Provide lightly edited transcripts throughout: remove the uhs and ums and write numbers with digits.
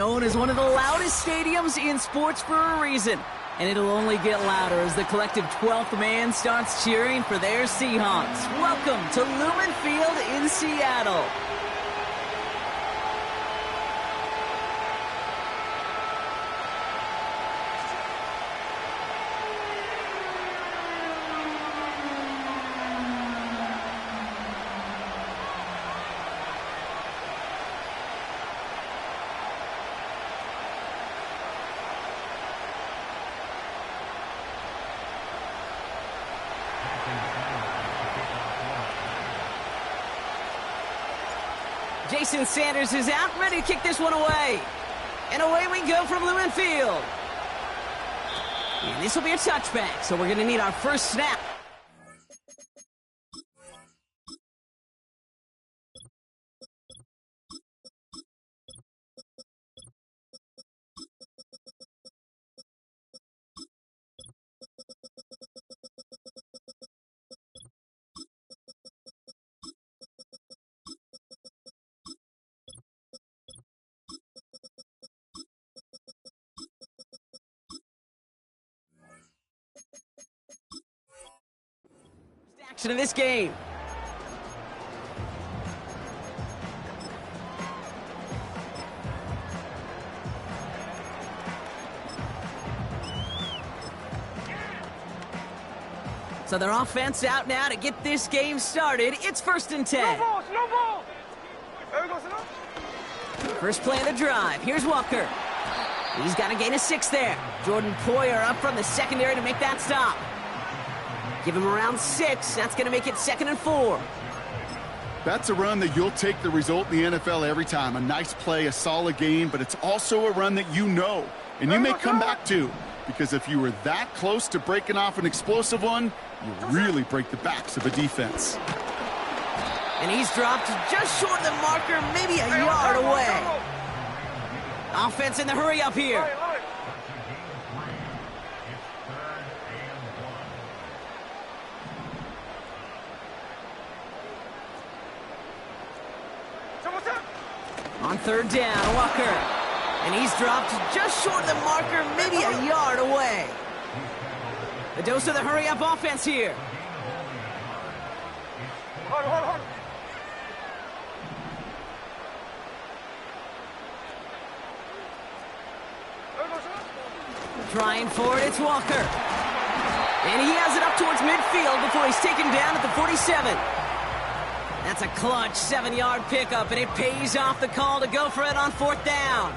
Known as one of the loudest stadiums in sports for a reason. And it'll only get louder as the collective 12th man starts cheering for their Seahawks. Welcome to Lumen Field in Seattle. Jason Sanders is out, ready to kick this one away. And away we go from Lumen Field. And this will be a touchback, so we're going to need our first snap. Action of this game. So their offense out now to get this game started. It's 1st and 10. No ball. First play of the drive. Here's Walker. He's got to gain a 6 there. Jordan Poyer up from the secondary to make that stop. Give him around 6. That's going to make it 2nd and 4. That's a run that you'll take the result in the NFL every time. A nice play, a solid game, but it's also a run that you know, and you may come back to, because if you were that close to breaking off an explosive one, you really break the backs of a defense. And he's dropped just short of the marker, maybe a yard away. Offense in the hurry up here. On 3rd down, Walker. And he's dropped just short of the marker, maybe a yard away. The dose of the hurry-up offense here. Hold. Trying for it, it's Walker. And he has it up towards midfield before he's taken down at the 47. That's a clutch 7-yard pickup, and it pays off the call to go for it on 4th down.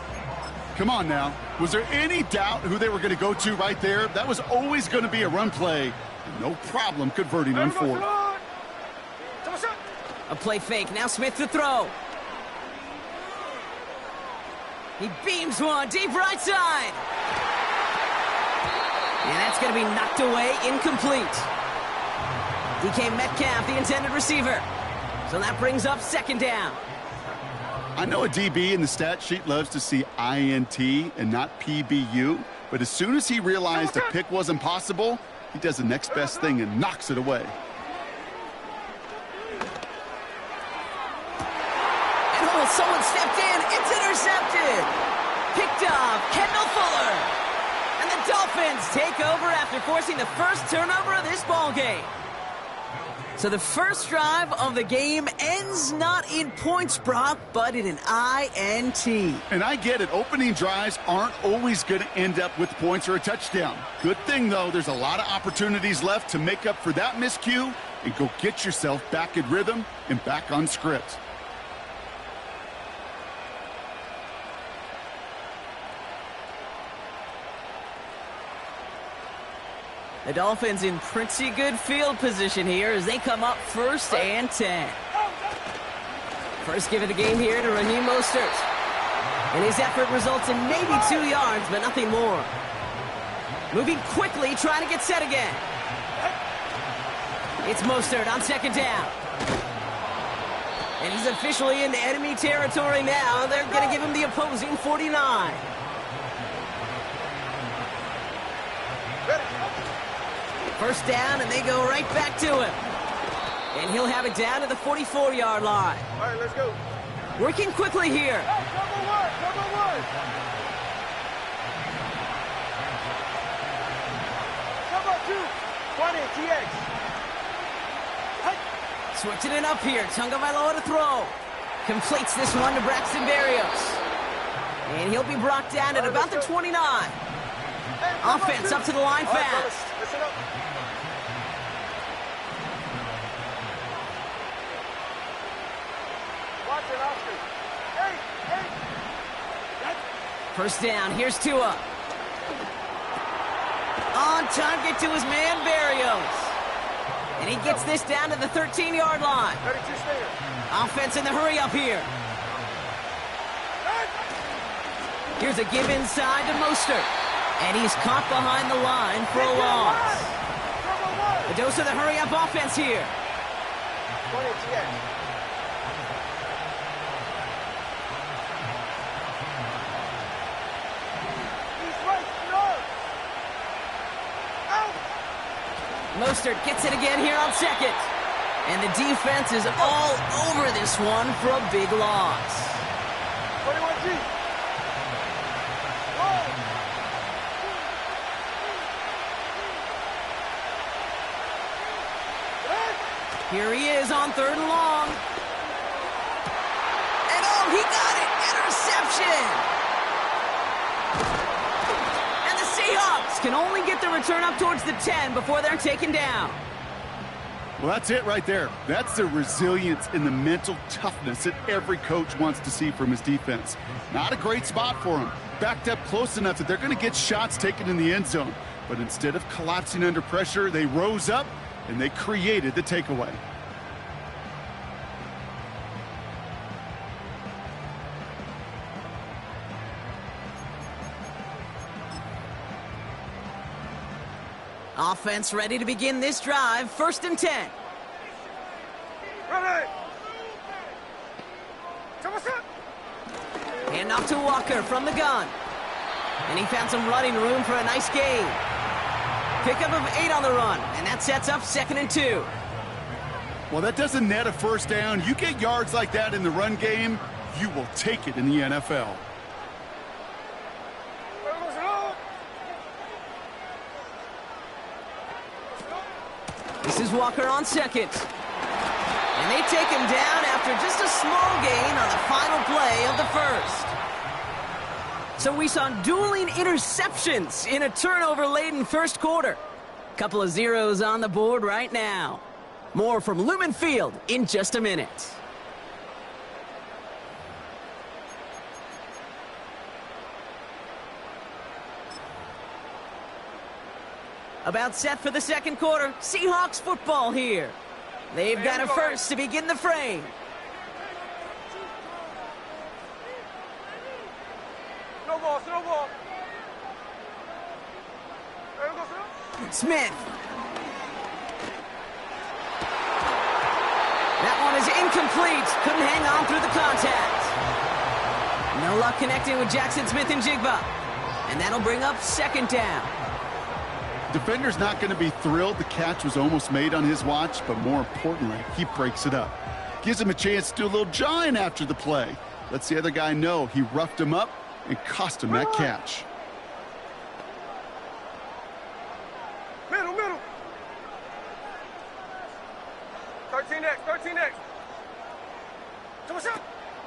Come on now. Was there any doubt who they were going to go to right there? That was always going to be a run play. No problem converting on 4th. A play fake. Now Smith to throw. He beams one deep right side. And that's going to be knocked away, incomplete. DK Metcalf, the intended receiver. So that brings up 2nd down. I know a DB in the stat sheet loves to see INT and not PBU, but as soon as he realized a pick wasn't possible, he does the next best thing and knocks it away. And oh, someone stepped in. It's intercepted. Picked off Kendall Fuller. And the Dolphins take over after forcing the first turnover of this ball game. So the first drive of the game ends not in points, Brock, but in an INT. And I get it. Opening drives aren't always going to end up with points or a touchdown. Good thing, though, there's a lot of opportunities left to make up for that miscue and go get yourself back in rhythm and back on script. The Dolphins in pretty good field position here as they come up 1st and 10. First give of the game here to Raheem Mostert. And his effort results in maybe 2 yards, but nothing more. Moving quickly, trying to get set again. It's Mostert on 2nd down. And he's officially into enemy territory now. They're going to give him the opposing 49. First down, and they go right back to him. And he'll have it down to the 44-yard line. All right, let's go. Working quickly here. Double work. Switching it up here. Tagovailoa to throw. Completes this one to Braxton Berrios. And he'll be brought down at about the 29. Offense up to the line fast. First down, here's Tua. On target to his man, Berrios. And he gets this down to the 13-yard line. Offense in the hurry up here. Here's a give inside to Mostert. And he's caught behind the line for a loss. A dose of the hurry up offense here. Mostert gets it again here on second. And the defense is all over this one for a big loss. 21G. Here he is on 3rd and long. And oh, he got it! Interception! And the Seahawks can only get the return up towards the 10 before they're taken down. Well, that's it right there. That's the resilience and the mental toughness that every coach wants to see from his defense. Not a great spot for him. Backed up close enough that they're going to get shots taken in the end zone. But instead of collapsing under pressure, they rose up and they created the takeaway. Offense ready to begin this drive. 1st and 10. Ready. Hand off to Walker from the gun. And he found some running room for a nice gain. Pickup of 8 on the run, and that sets up 2nd and 2. Well, that doesn't net a first down. You get yards like that in the run game, you will take it in the NFL. This is Walker on 2nd. And they take him down after just a small gain on the final play of the 1st. So we saw dueling interceptions in a turnover-laden 1st quarter. Couple of zeros on the board right now. More from Lumen Field in just a minute. About set for the 2nd quarter. Seahawks football here. They've got a first to begin the frame. No ball. Smith. That one is incomplete. Couldn't hang on through the contact. No luck connecting with Jackson Smith and Jigba. And that'll bring up 2nd down. Defender's not going to be thrilled the catch was almost made on his watch, but more importantly, he breaks it up. Gives him a chance to do a little jawing after the play. Lets the other guy know he roughed him up and cost him that catch. Middle. 13X.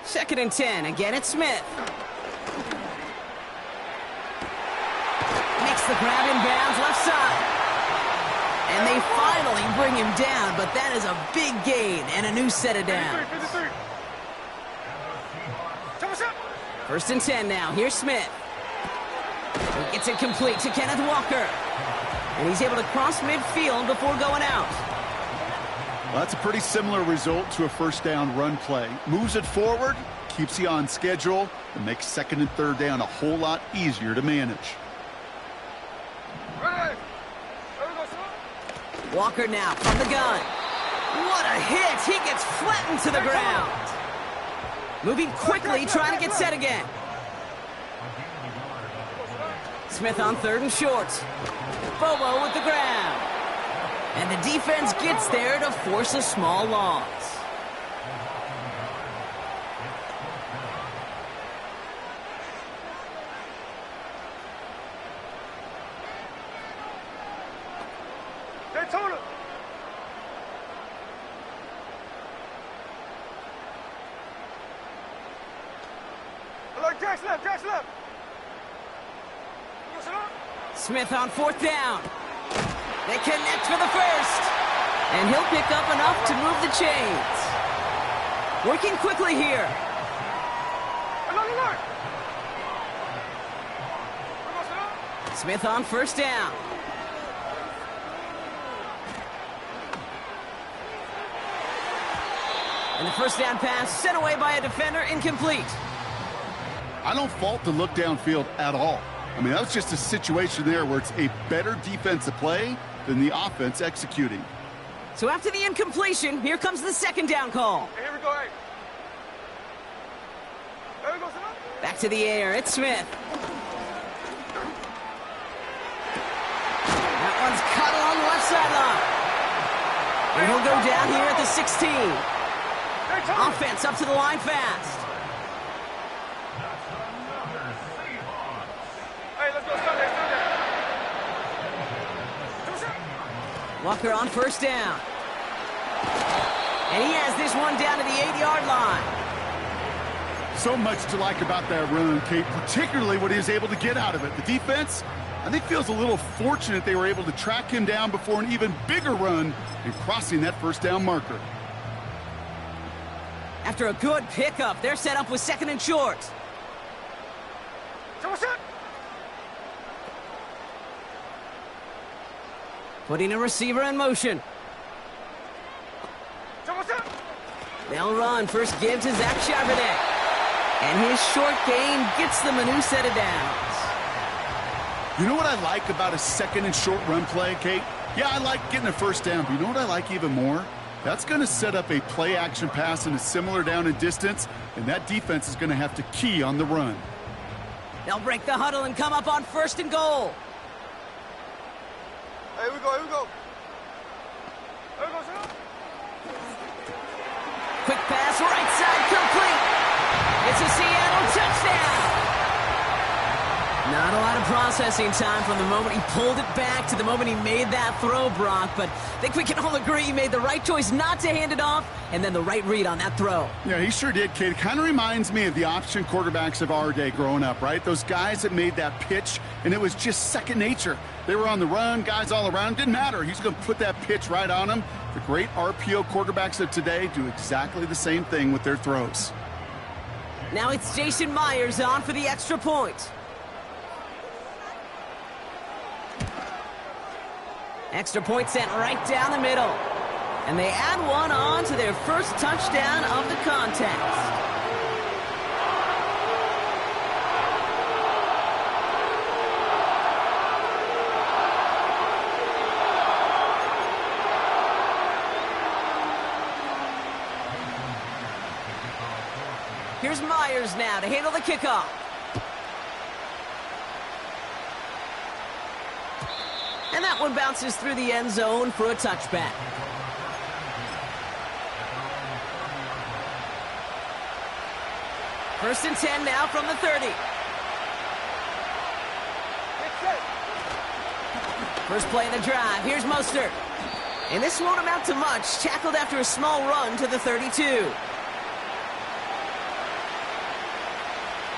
2nd and 10. Again, it's Smith. Makes the grab in bounds left side. And they finally bring him down, but that is a big gain and a new set of downs. 53. 1st and 10 now. Here's Smith. He gets it complete to Kenneth Walker. And he's able to cross midfield before going out. Well, that's a pretty similar result to a first down run play. Moves it forward, keeps you on schedule, and makes 2nd and 3rd down a whole lot easier to manage. Walker now from the gun. What a hit! He gets flattened to the ground. Moving quickly, trying to get set again. Smith on 3rd and short. Bobo with the grab. And the defense gets there to force a small loss. Daytona. I like Jack's left, Jack's left. Smith on fourth down. They connect for the first. And he'll pick up enough to move the chains. Working quickly here. Smith on first down. And the first down pass sent away by a defender, incomplete. I don't fault the look downfield at all. I mean, that was just a situation there where it's a better defensive play than the offense executing. So after the incompletion, here comes the second down call. Hey, here we go, hey. There we go, son. Back to the air, it's Smith. That one's caught along the left sideline. And he'll go down here at the 16. Offense up to the line fast. Hey, let's go, Sunday. Walker on first down. And he has this one down to the 8-yard line. So much to like about that run, Kate, particularly what he was able to get out of it. The defense, I think, feels a little fortunate they were able to track him down before an even bigger run and crossing that first down marker. After a good pickup, they're set up with second and short. Putting a receiver in motion. They'll run. First give to Zach Charbonnet. And his short gain gets them a new set of downs. You know what I like about a second and short run play, Kate? Yeah, I like getting a first down, but you know what I like even more? That's going to set up a play-action pass in a similar down and distance, and that defense is going to have to key on the run. They'll break the huddle and come up on first and goal. Here we go, here we go. Here we go, son. Quick pass, right side, complete. It's a Seattle touchdown. Not a lot of processing time from the moment he pulled it back to the moment he made that throw, Brock, but I think we can all agree he made the right choice not to hand it off, and then the right read on that throw. Yeah, he sure did, Kate. It kind of reminds me of the option quarterbacks of our day growing up, right? Those guys that made that pitch, and it was just second nature. They were on the run, guys all around. Didn't matter. He's going to put that pitch right on them. The great RPO quarterbacks of today do exactly the same thing with their throws. Now it's Jason Myers on for the extra point. Extra point sent right down the middle. And they add one on to their first touchdown of the contest. Here's Myers now to handle the kickoff. And that one bounces through the end zone for a touchback. First and 10 now from the 30. First play of the drive. Here's Mostert. And this won't amount to much. Tackled after a small run to the 32.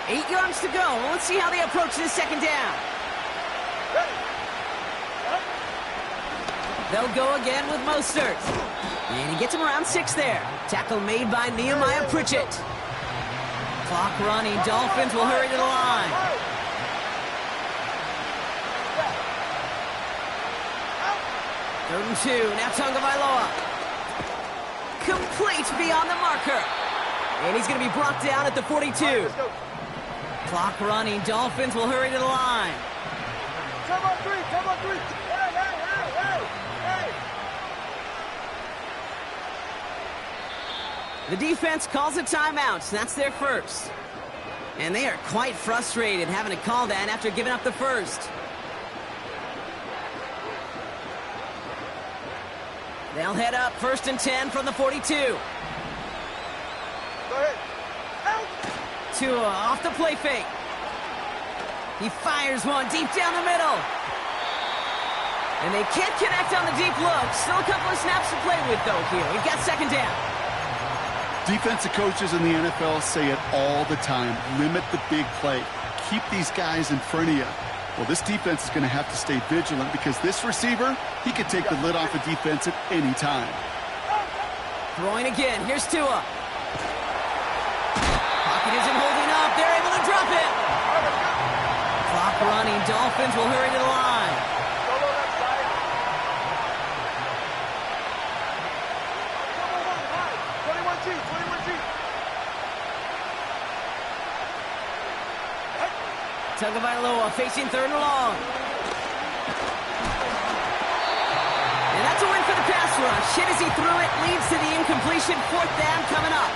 8 yards to go. Well, let's see how they approach this second down. They'll go again with Mostert. And he gets him around 6 there. Tackle made by Nehemiah Pritchett. Clock running. Dolphins will hurry to the line. Third and 2. Now Tagovailoa. Complete beyond the marker. And he's going to be brought down at the 42. Clock running. Dolphins will hurry to the line. Come on, 3. The defense calls a timeout. That's their first. And they are quite frustrated having to call that after giving up the first. They'll head up first and 10 from the 42. Go ahead. Tua off the play fake. He fires one deep down the middle. And they can't connect on the deep look. Still a couple of snaps to play with, though, here. We've got second down. Defensive coaches in the NFL say it all the time. Limit the big play. Keep these guys in front of you. Well, this defense is going to have to stay vigilant because this receiver, he could take the lid off a defense at any time. Throwing again. Here's Tua. Pocket isn't holding up. They're able to drop it. Clock running. Dolphins will hurry to the line. Solo left side. 21G, 21G. Tagovailoa facing third and long. And that's a win for the pass rush. Hit as he threw it, leads to the incompletion. Fourth down coming up.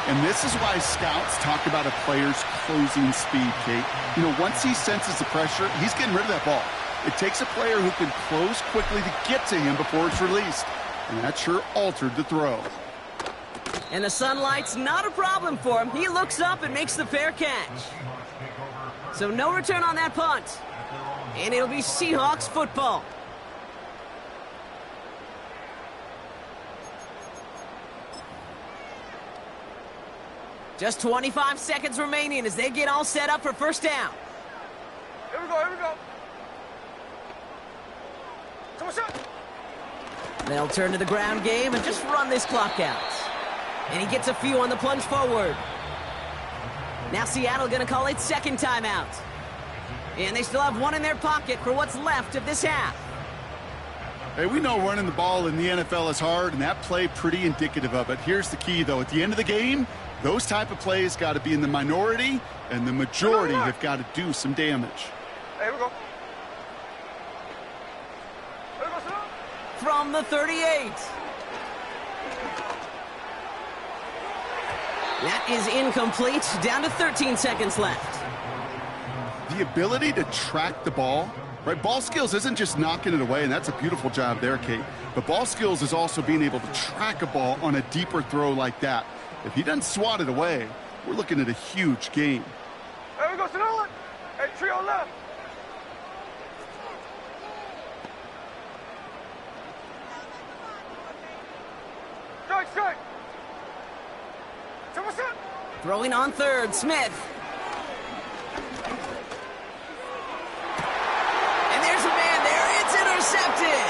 And this is why scouts talk about a player's closing speed, Kate. You know, once he senses the pressure, he's getting rid of that ball. It takes a player who can close quickly to get to him before it's released. And that sure altered the throw. And the sunlight's not a problem for him. He looks up and makes the fair catch. So no return on that punt. And it'll be Seahawks football. Just 25 seconds remaining as they get all set up for first down. Here we go, here we go. Come on, shot. They'll turn to the ground game and just run this clock out. And he gets a few on the plunge forward. Now Seattle going to call it second timeout. And they still have one in their pocket for what's left of this half. Hey, we know running the ball in the NFL is hard, and that play pretty indicative of it. Here's the key, though. At the end of the game, those type of plays got to be in the minority, and the majority have got to do some damage. Hey, here we go. Here we go, sir. From the 38. That is incomplete. Down to 13 seconds left. The ability to track the ball, right? Ball skills isn't just knocking it away, and that's a beautiful job there, Kate. But ball skills is also being able to track a ball on a deeper throw like that. If he doesn't swat it away, we're looking at a huge gain. Here we go, sit on. Hey, trio left. Strike, strike. Come on, shot. Throwing on third, Smith. And there's a man there. It's intercepted.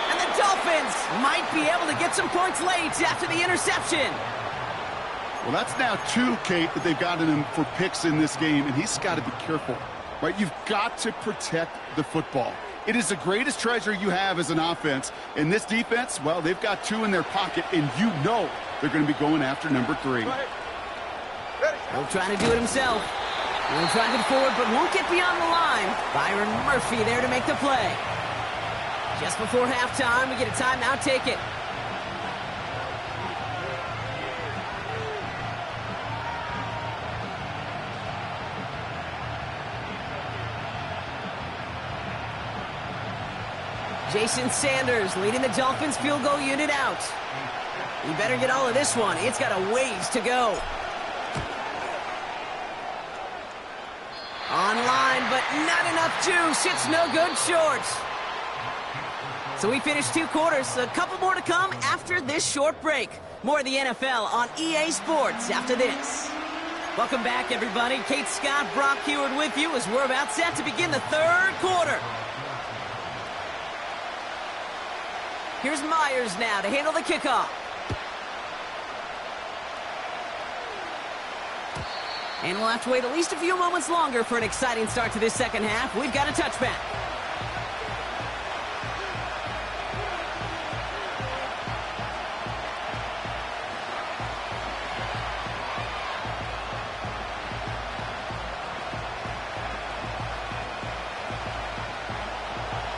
And the Dolphins might be able to get some points late after the interception. Well, that's now two, Kate, that they've gotten him for picks in this game, and he's got to be careful, right? You've got to protect the football. It is the greatest treasure you have as an offense. And this defense, well, they've got two in their pocket, and you know they're going to be going after number 3. He'll try to do it himself. He'll drive it forward, but won't get beyond the line. Byron Murphy there to make the play. Just before halftime, we get a timeout. Take it. Jason Sanders leading the Dolphins field goal unit out. You better get all of this one. It's got a ways to go. Online, but not enough juice. It's no good short. So we finished 2 quarters. A couple more to come after this short break. More of the NFL on EA Sports after this. Welcome back, everybody. Kate Scott, Brock Heward with you as we're about set to begin the third quarter. Here's Myers now to handle the kickoff. And we'll have to wait at least a few moments longer for an exciting start to this second half. We've got a touchback.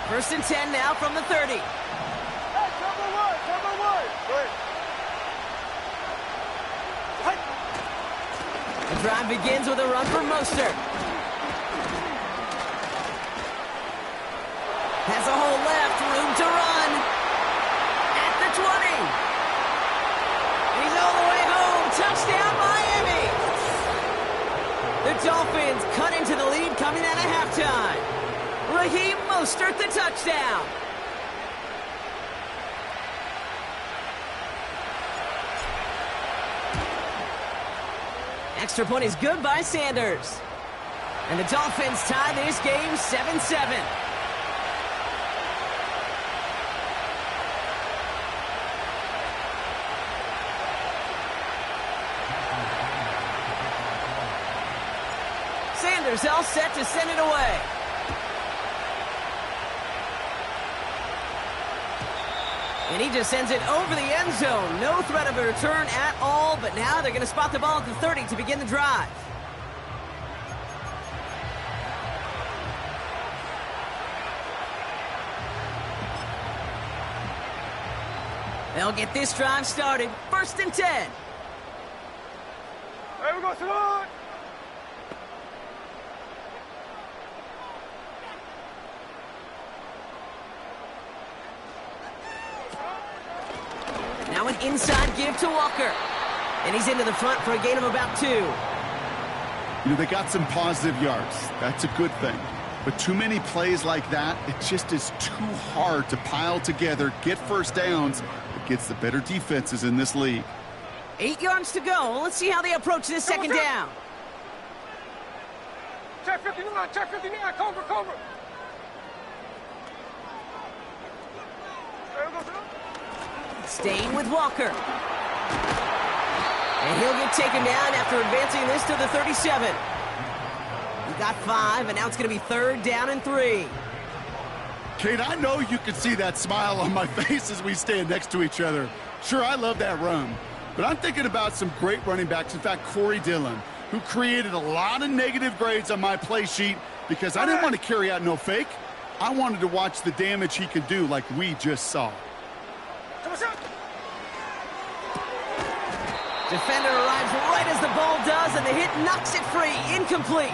First and 10 now from the 30. The drive begins with a run for Mostert. Has a hole left, room to run. At the 20. He's all the way home. Touchdown, Miami. The Dolphins cut into the lead coming out of halftime. Raheem Mostert the touchdown. Extra point is good by Sanders. And the Dolphins tie this game 7-7. Sanders all set to send it away. And he just sends it over the end zone. No threat of a return at all, but now they're going to spot the ball at the 30 to begin the drive. They'll get this drive started. 1st and 10. Hey, we go, Salute! Now an inside give to Walker. And he's into the front for a gain of about 2. You know, they got some positive yards. That's a good thing. But too many plays like that, it just is too hard to pile together, get first downs against the better defenses in this league. 8 yards to go. Let's see how they approach this second down. Check 59, check 59, cover. Hey, we go, Salute! Staying with Walker. And he'll get taken down after advancing this to the 37. He got 5, and now it's going to be 3rd down and 3. Kate, I know you can see that smile on my face as we stand next to each other. Sure, I love that run. But I'm thinking about some great running backs. In fact, Corey Dillon, who created a lot of negative grades on my play sheet because I didn't want to carry out no fake. I wanted to watch the damage he could do like we just saw. Defender arrives right as the ball does, and the hit knocks it free. Incomplete.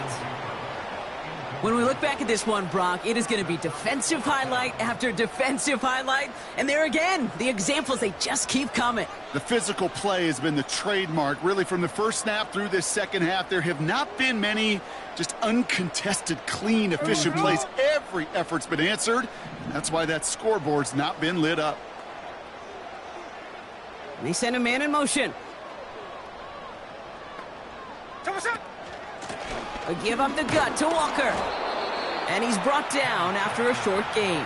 When we look back at this one, Brock, it is going to be defensive highlight after defensive highlight. And there again, the examples, they just keep coming. The physical play has been the trademark, really, from the first snap through this second half. There have not been many just uncontested, clean, efficient plays. Every effort's been answered. That's why that scoreboard's not been lit up. They send a man in motion. A give up the gut to Walker. And he's brought down after a short gain.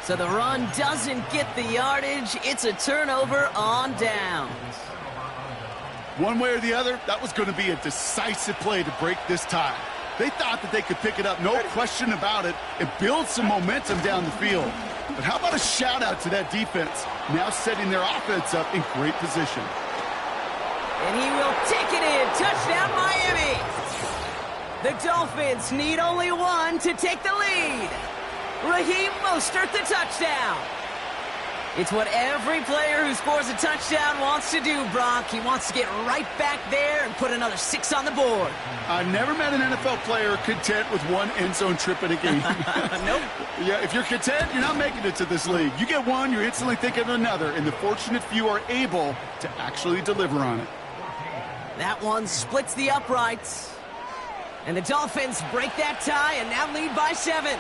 So the run doesn't get the yardage. It's a turnover on downs. One way or the other, that was going to be a decisive play to break this tie. They thought that they could pick it up, no question about it, and build some momentum down the field. But how about a shout-out to that defense, now setting their offense up in great position. And he will take it in. Touchdown, Miami. The Dolphins need only 1 to take the lead. Raheem Mostert the touchdown. It's what every player who scores a touchdown wants to do, Brock. He wants to get right back there and put another 6 on the board. I've never met an NFL player content with 1 end zone trip in a game. Nope. Yeah, if you're content, you're not making it to this league. You get 1, you're instantly thinking of another, and the fortunate few are able to actually deliver on it. That one splits the uprights. And the Dolphins break that tie and now lead by 7.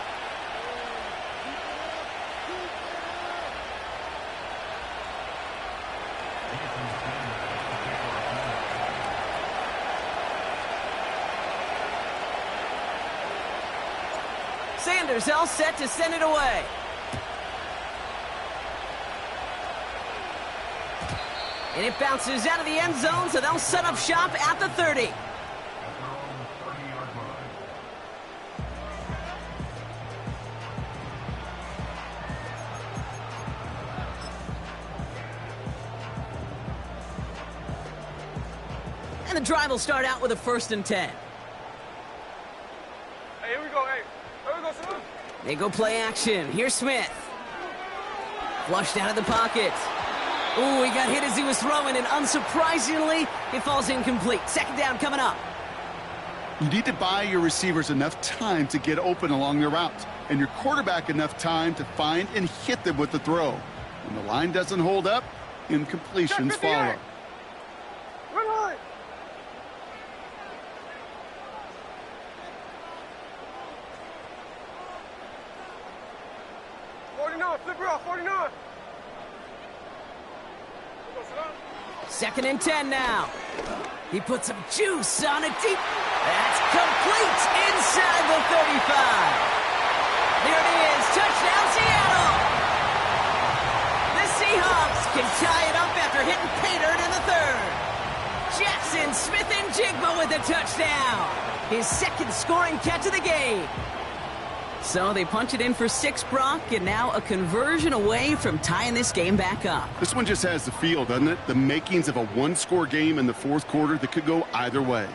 Sanders all set to send it away. And it bounces out of the end zone, so they'll set up shop at the 30. And the drive will start out with a 1st and 10. Hey, here we go, hey. Here we go, Salute! They go play action. Here's Smith. Flushed out of the pocket. Ooh, he got hit as he was throwing, and unsurprisingly, it falls incomplete. 2nd down coming up. You need to buy your receivers enough time to get open along their route, and your quarterback enough time to find and hit them with the throw. When the line doesn't hold up, incompletions follow. 49, flip her off, 49. 2nd and 10 now. He puts some juice on it deep. That's complete inside the 35. There it is. Touchdown, Seattle. The Seahawks can tie it up after hitting pay dirt in the 3rd. Jackson Smith-Njigba with a touchdown. His 2nd scoring catch of the game. So they punch it in for 6, Brock, and now a conversion away from tying this game back up. This one just has the feel, doesn't it? The makings of a one-score game in the 4th quarter that could go either way.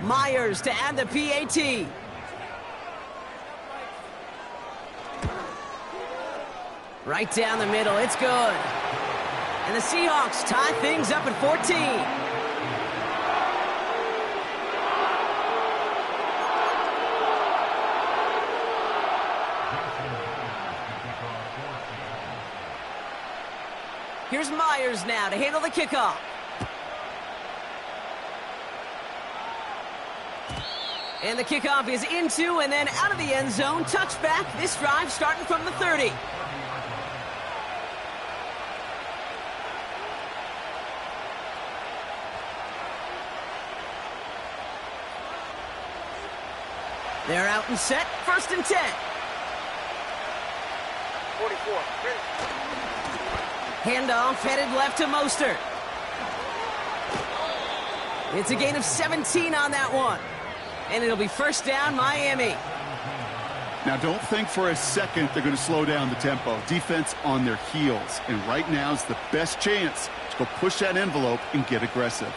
Myers to add the PAT. Right down the middle, it's good. And the Seahawks tie things up at 14. Here's Myers now to handle the kickoff. And the kickoff is into and then out of the end zone. Touchback. This drive starting from the 30. They're out and set. 1st and 10. 44, ready. Handoff headed left to Mostert. It's a gain of 17 on that one. And it'll be 1st down, Miami. Now, don't think for a second they're going to slow down the tempo. Defense on their heels. And right now is the best chance to go push that envelope and get aggressive.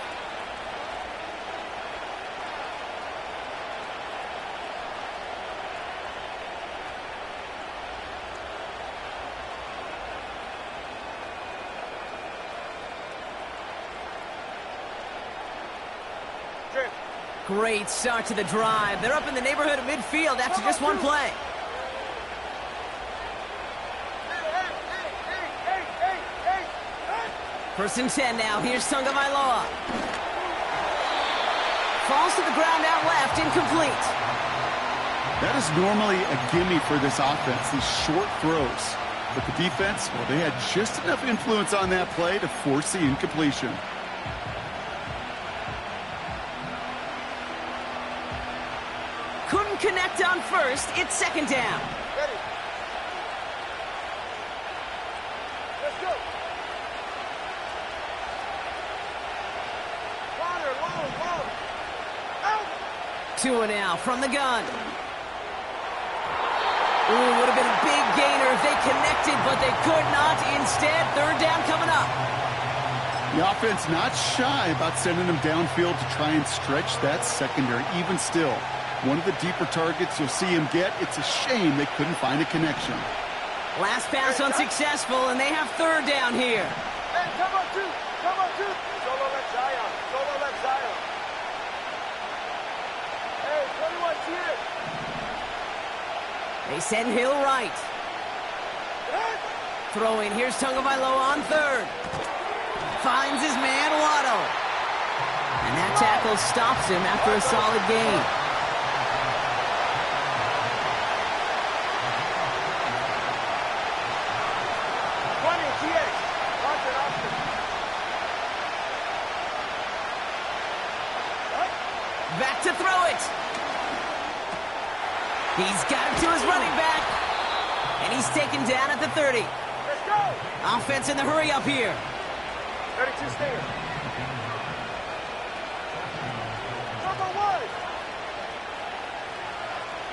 Great start to the drive. They're up in the neighborhood of midfield after just one play. First and 10 now. Here's Tagovailoa. Falls to the ground out left, incomplete. That is normally a gimme for this offense, these short throws. But the defense, well, they had just enough influence on that play to force the incompletion. Couldn't connect on first. It's 2nd down. Ready. Let's go. Water, long. Out. 2 now from the gun. Ooh, would have been a big gainer if they connected, but they could not. Instead, 3rd down coming up. The offense not shy about sending them downfield to try and stretch that secondary. Even still, one of the deeper targets you'll see him get. It's a shame they couldn't find a connection. Last pass unsuccessful, and they have 3rd down here. Hey, come on, 2. Solo left Zion. Hey, 21's here. They send Hill right. Throwing, here's Tagovailoa on 3rd. Finds his man, Waddle. And that tackle stops him after a solid gain. Back to throw it. He's got it to his running back. And he's taken down at the 30. Let's go. Offense in the hurry up here. 32 stairs. Number 1.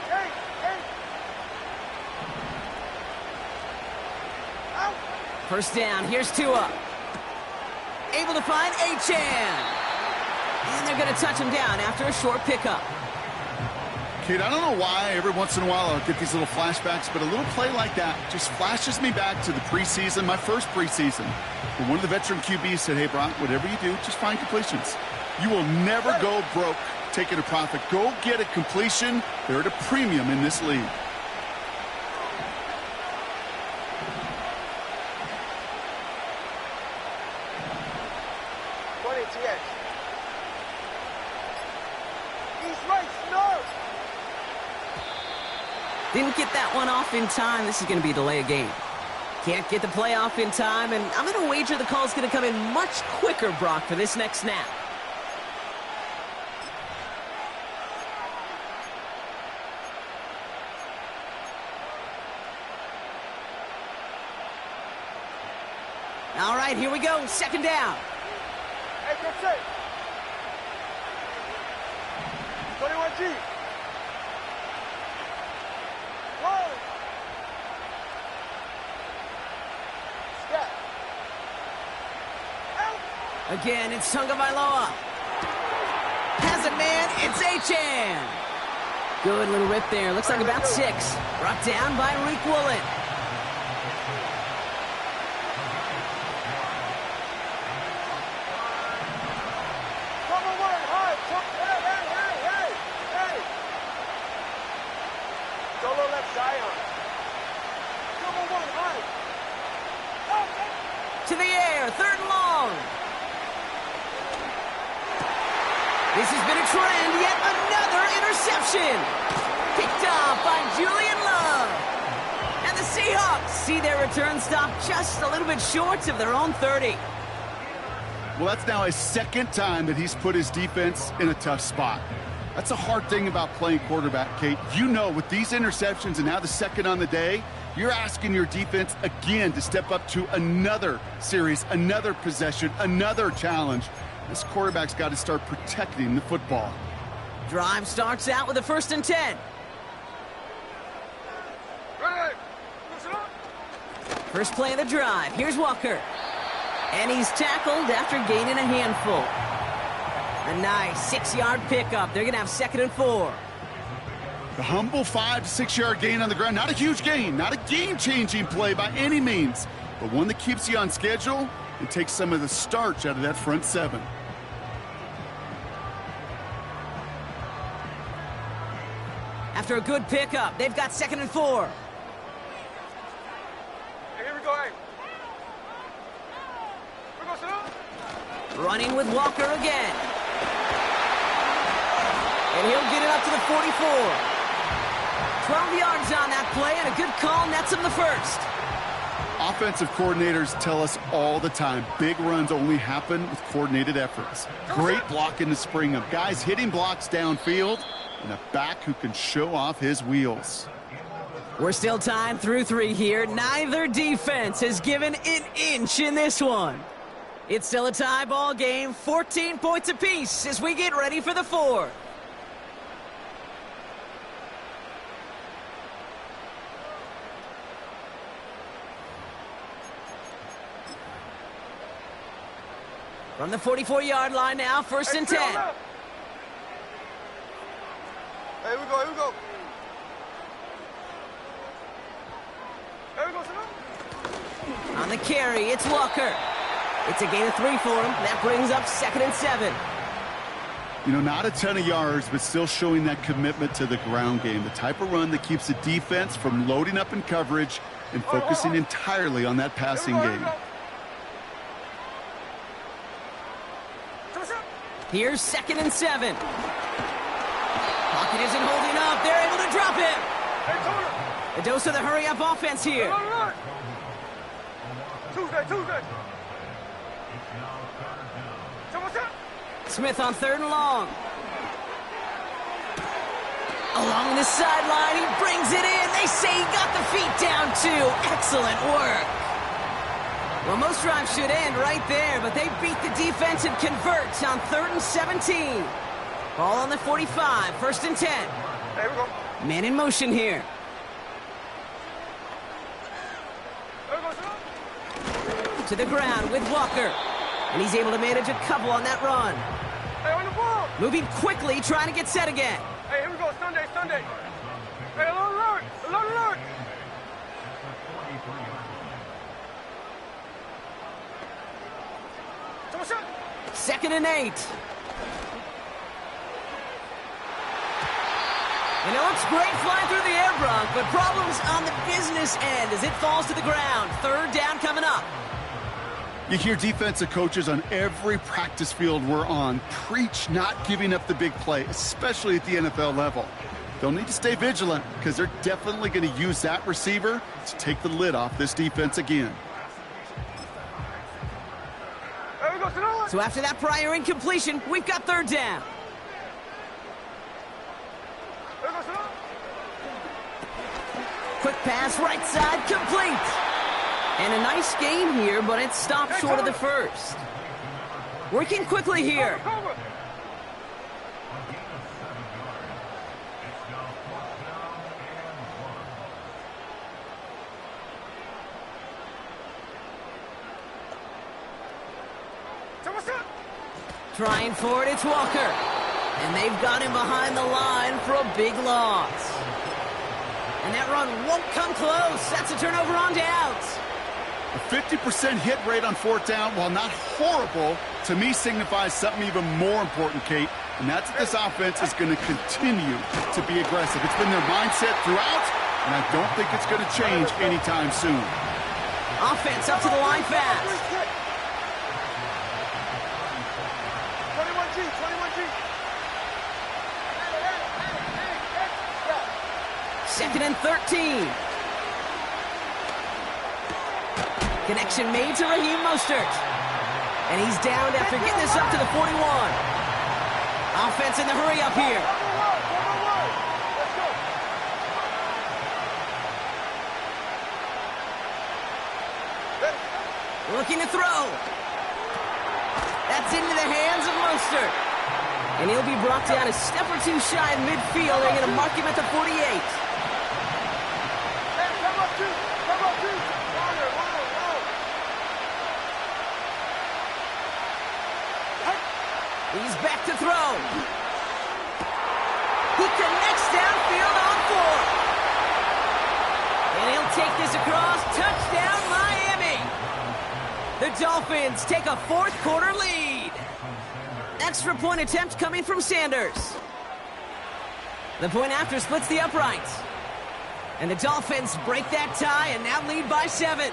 Hey. Out. 1st down. Here's Tua. Able to find Achane. And they're going to touch him down after a short pickup. Kid, I don't know why every once in a while I'll get these little flashbacks, but a little play like that just flashes me back to the preseason, my first preseason. When one of the veteran QBs said, hey, Brock, whatever you do, just find completions. You will never go broke taking a profit. Go get a completion. They're at a premium in this league. Didn't get that one off in time. This is going to be a delay of game. Can't get the play off in time, and I'm going to wager the call's going to come in much quicker, Brock, for this next snap. All right, here we go. Second down. Hey, good set. 21G. Whoa. Step. Out. Again, it's Tagovailoa. Has it, man. It's Achan. Good little rip there. Looks like about 6. Brought down by Reek Woolen. To the air, 3rd and long. This has been a trend, yet another interception. Picked off by Julian Love. And the Seahawks see their return stop just a little bit short of their own 30. Well, that's now his 2nd time that he's put his defense in a tough spot. That's a hard thing about playing quarterback, Kate. You know, with these interceptions and now the 2nd on the day, you're asking your defense again to step up to another series, another possession, another challenge. This quarterback's got to start protecting the football. Drive starts out with a 1st and 10. First play of the drive. Here's Walker. And he's tackled after gaining a handful. A nice 6-yard pickup. They're going to have 2nd and 4. The humble 5 to 6 yard gain on the ground. Not a huge gain, not a game-changing play by any means, but one that keeps you on schedule and takes some of the starch out of that front 7. After a good pickup, they've got 2nd and 4. Hey, here we go, hey. Here we go, sit up. Running with Walker again. And he'll get it up to the 44. 12 yards on that play, and a good call nets him the 1st. Offensive coordinators tell us all the time, big runs only happen with coordinated efforts. Great blocking to spring them. Guys hitting blocks downfield, and a back who can show off his wheels. We're still tied through 3 here. Neither defense has given an inch in this one. It's still a tie ball game, 14 points apiece as we get ready for the 4th. From the 44-yard line now, 1st and 10. Hey, here we go, here we go. Here we go, sit up. On the carry, it's Walker. It's a gain of 3 for him. That brings up 2nd and 7. You know, not a ton of yards, but still showing that commitment to the ground game. The type of run that keeps the defense from loading up in coverage and focusing entirely on that passing game. Here's 2nd and 7. Pocket isn't holding up. They're able to drop him. A dose of the hurry-up offense here. Tuesday. Smith on 3rd and long. Along the sideline, he brings it in. They say he got the feet down, too. Excellent work. Well, most drives should end right there, but they beat the defense and convert on 3rd and 17. Ball on the 45, 1st and 10. There we go. Man in motion here. There we go, sir. To the ground with Walker. And he's able to manage a couple on that run. Hey, on the ball. Moving quickly, trying to get set again. Hey, here we go, Sunday. Hey, alert. 2nd and 8. You know, it's great flying through the air, Bronk, but problems on the business end as it falls to the ground. 3rd down coming up. You hear defensive coaches on every practice field we're on preach not giving up the big play, especially at the NFL level. They'll need to stay vigilant because they're definitely going to use that receiver to take the lid off this defense again. So after that prior incompletion, we've got third down. Quick pass, right side, complete. And a nice game here, but it stopped short of the first. Working quickly here. Trying for it, it's Walker. And they've got him behind the line for a big loss. And that run won't come close. That's a turnover on downs. A 50% hit rate on fourth down, while not horrible, to me signifies something even more important, Kate. And that's that this offense is going to continue to be aggressive. It's been their mindset throughout, and I don't think it's going to change anytime soon. Offense up to the line fast. 21G. Second and 13. Connection made to Raheem Mostert. And he's downed after getting this up to the 41. Offense in the hurry up here. Looking to throw. That's into the hands of Mostert. And he'll be brought down a step or two shy in midfield. They're going to mark him at the 48. He's back to throw. He connects downfield on 4. And he'll take this across. Touchdown, Miami. The Dolphins take a fourth quarter lead. Extra point attempt coming from Sanders. The point after splits the uprights. And the Dolphins break that tie and now lead by 7.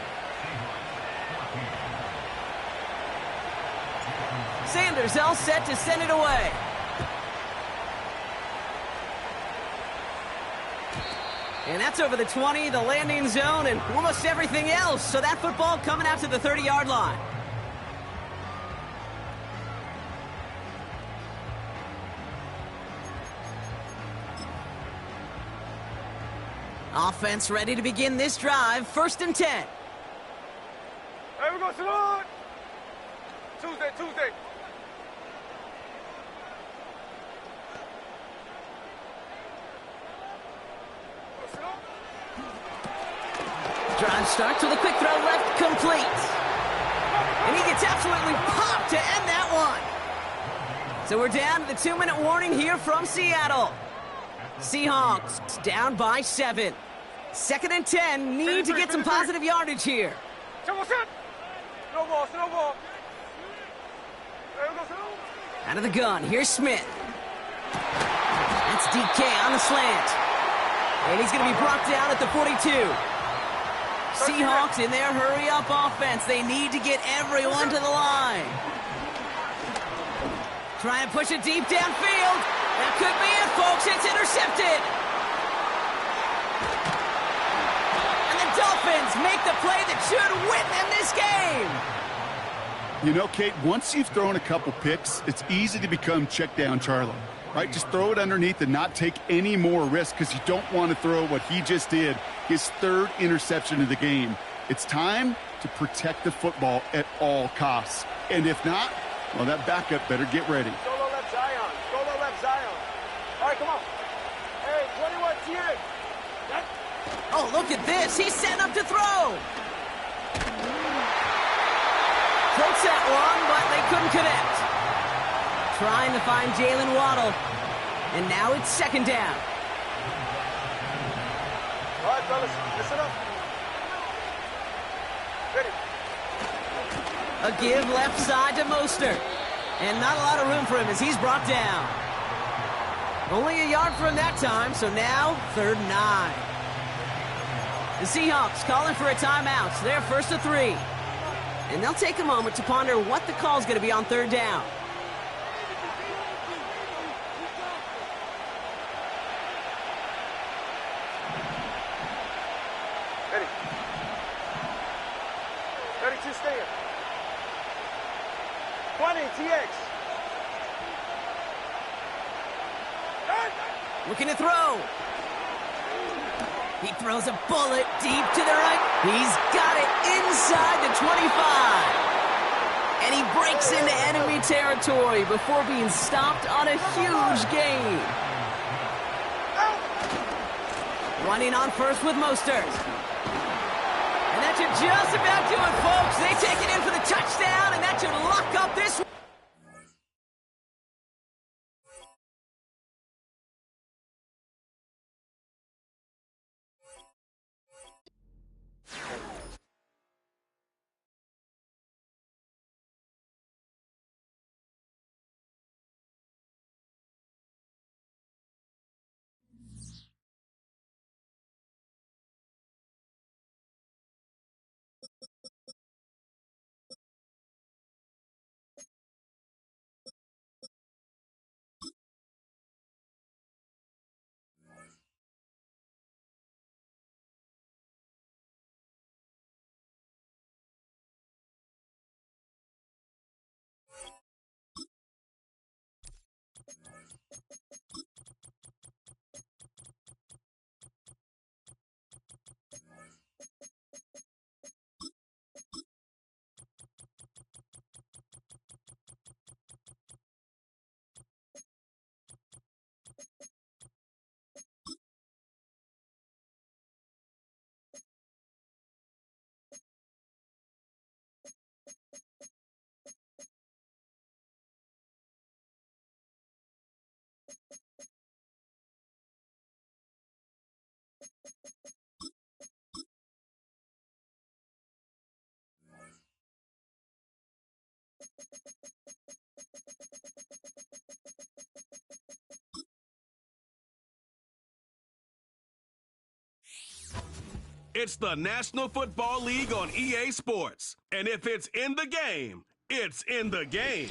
Sanders all set to send it away. And that's over the 20, the landing zone, and almost everything else. So that football coming out to the 30-yard line. Offense ready to begin this drive. First and 10. Hey, we go, Salute! Tuesday. Drive starts with a quick throw left, complete. And he gets absolutely popped to end that one. So we're down to the 2-minute warning here from Seattle. Seahawks down by 7. Second and 10, need to get some positive yardage here. Snowball. Out of the gun, here's Smith. That's DK on the slant. And he's going to be brought down at the 42. Seahawks in their hurry-up offense. They need to get everyone to the line. Trying to push it deep downfield. That could be it, folks. It's intercepted. And the Dolphins make the play that should win them this game. You know, Kate, once you've thrown a couple picks, it's easy to become check down Charlie, right? Just throw it underneath and not take any more risk because you don't want to throw what he just did, his third interception of the game. It's time to protect the football at all costs. And if not, well, that backup better get ready. Go low left Zion. All right, come on. Hey, 21 TA. Oh, look at this. He's setting up to throw. Close that one, but they couldn't connect. Trying to find Jalen Waddle. And now it's second down. All right, fellas, listen up. Ready. A give left side to Mostert. And not a lot of room for him as he's brought down. Only a yard for him that time, so now 3rd and 9. The Seahawks calling for a timeout. So they're 1st and 3. And they'll take a moment to ponder what the call is going to be on 3rd down. 20, TX. Looking to throw. He throws a bullet deep to the right. He's got it inside the 25. And he breaks into enemy territory before being stopped on a huge gain. Running on first with Mostert. And that should just about do it, folks. They take it in for the touchdown, and that should lock up this one. It's the National Football League on EA Sports. And if it's in the game, it's in the game.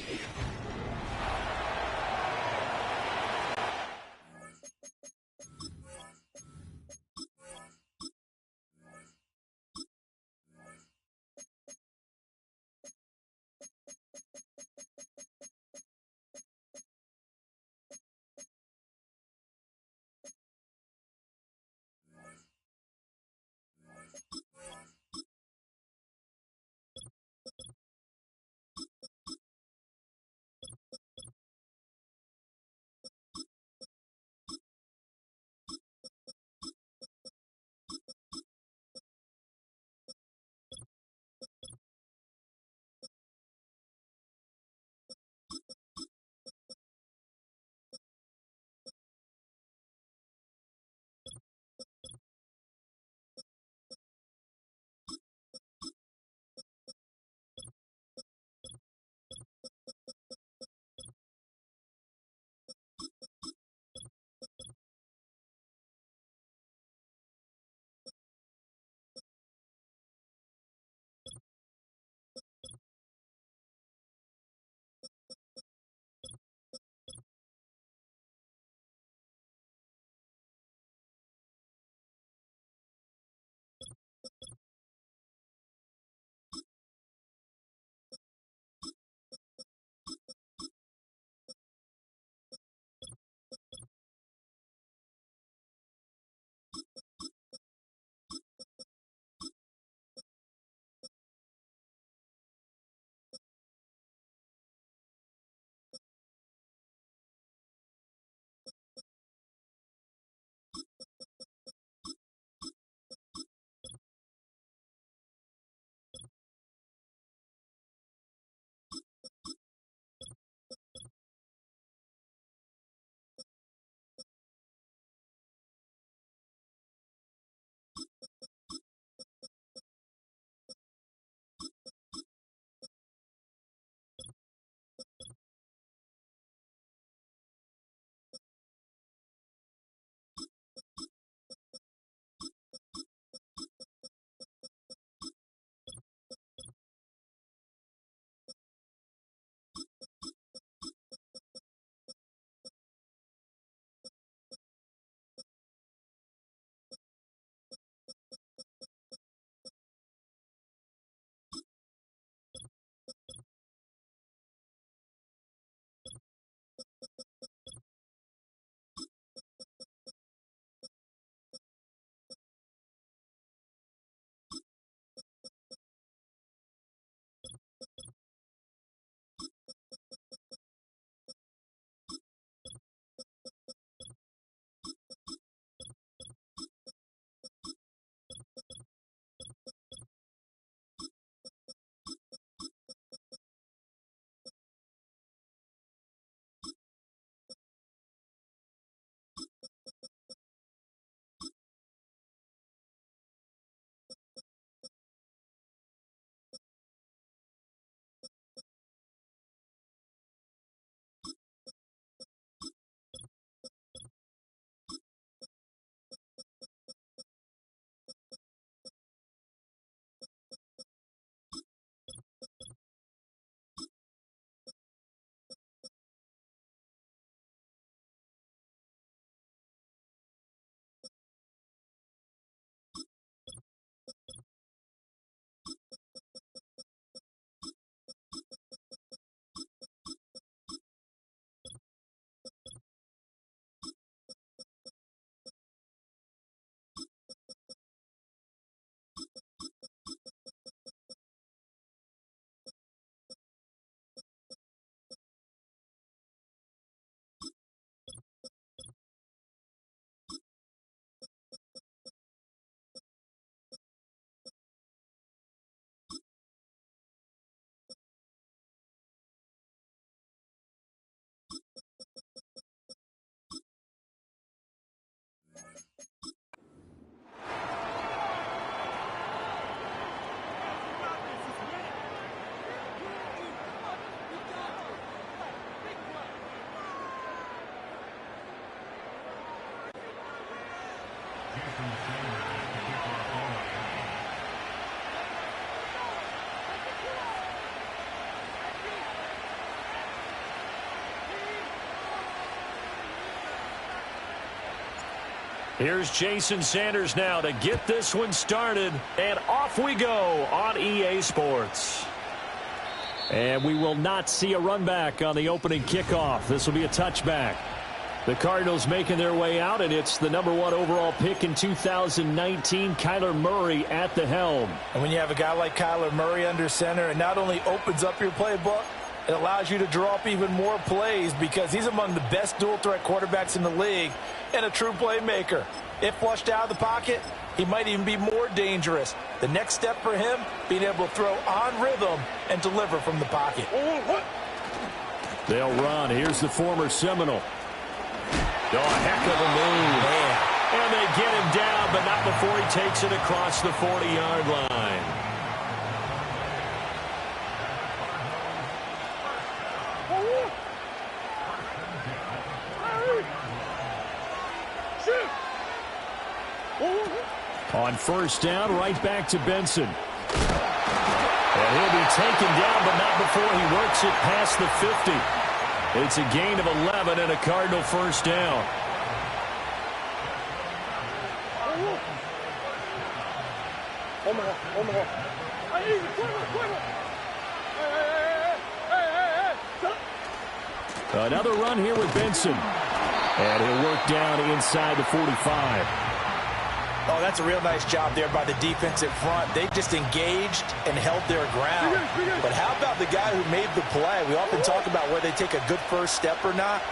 Here's Jason Sanders now to get this one started, and off we go on EA Sports. And we will not see a run back on the opening kickoff. This will be a touchback. The Cardinals making their way out, and it's the #1 overall pick in 2019, Kyler Murray at the helm. And when you have a guy like Kyler Murray under center, it not only opens up your playbook, it allows you to draw up even more plays because he's among the best dual-threat quarterbacks in the league and a true playmaker. If flushed out of the pocket, he might even be more dangerous. The next step for him, being able to throw on rhythm and deliver from the pocket. They'll run. Here's the former Seminole. Oh, a heck of a move. Man. And they get him down, but not before he takes it across the 40-yard line. On first down, right back to Benson. And he'll be taken down, but not before he works it past the 50. It's a gain of 11 and a Cardinal first down. Another run here with Benson. And he'll work down inside the 45. Oh, that's a real nice job there by the defensive front. They just engaged and held their ground. But how about the guy who made the play? We often talk about whether they take a good first step or not.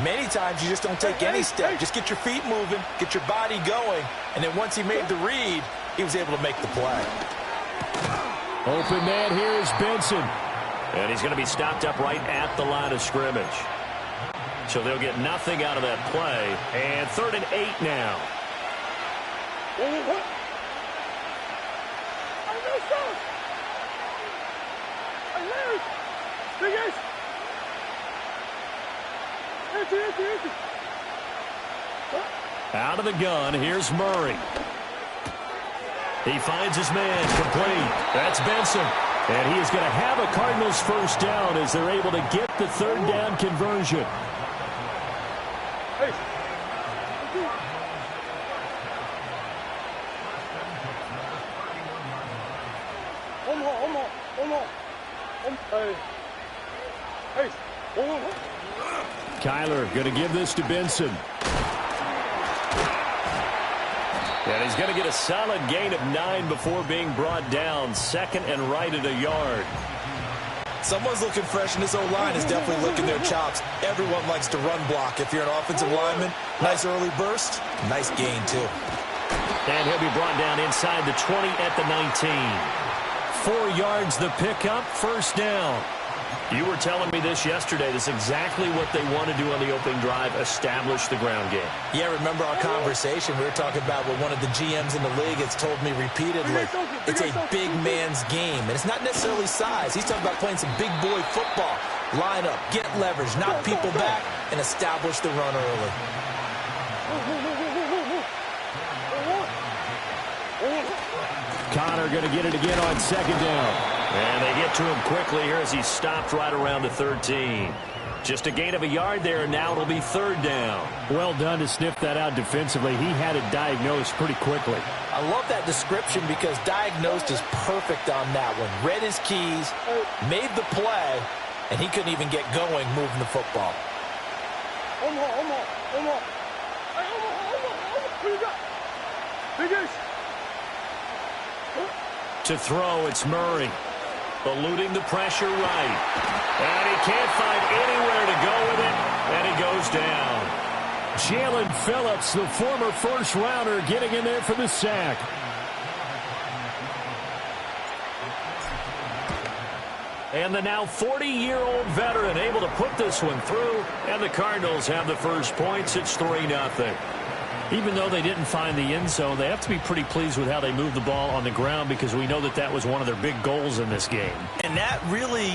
Many times you just don't take any step. Just get your feet moving, get your body going, and then once he made the read, he was able to make the play. Open man here is Benson. And he's going to be stopped up right at the line of scrimmage. So they'll get nothing out of that play. And 3rd and 8 now. Out of the gun, here's Murray. He finds his man, complete. That's Benson. And he is going to have a Cardinals first down as they're able to get the 3rd down conversion. Kyler going to give this to Benson. And he's going to get a solid gain of 9 before being brought down. 2nd and right at a yard. Someone's looking fresh, and this O-line is definitely licking their chops. Everyone likes to run block. If you're an offensive lineman, nice early burst, nice gain too. And he'll be brought down inside the 20 at the 19. 4 yards the pickup, first down. You were telling me this yesterday. This is exactly what they want to do on the opening drive, establish the ground game. Yeah, remember our conversation? We were talking about what one of the GMs in the league has told me repeatedly. It's a big man's game, and it's not necessarily size. He's talking about playing some big boy football. Line up, get leverage, knock people back, and establish the run early. Connor going to get it again on 2nd down. And they get to him quickly here as he stopped right around the 13. Just a gain of a yard there, and now it'll be 3rd down. Well done to sniff that out defensively. He had it diagnosed pretty quickly. I love that description because diagnosed is perfect on that one. Read his keys, made the play, and he couldn't even get going moving the football. To throw, it's Murray. Eluding the pressure right. And he can't find anywhere to go with it, and he goes down. Jalen Phillips, the former first-rounder, getting in there for the sack. And the now 40-year-old veteran able to put this one through, and the Cardinals have the first points. It's 3-0. Even though they didn't find the end zone, they have to be pretty pleased with how they moved the ball on the ground because we know that that was one of their big goals in this game. And that really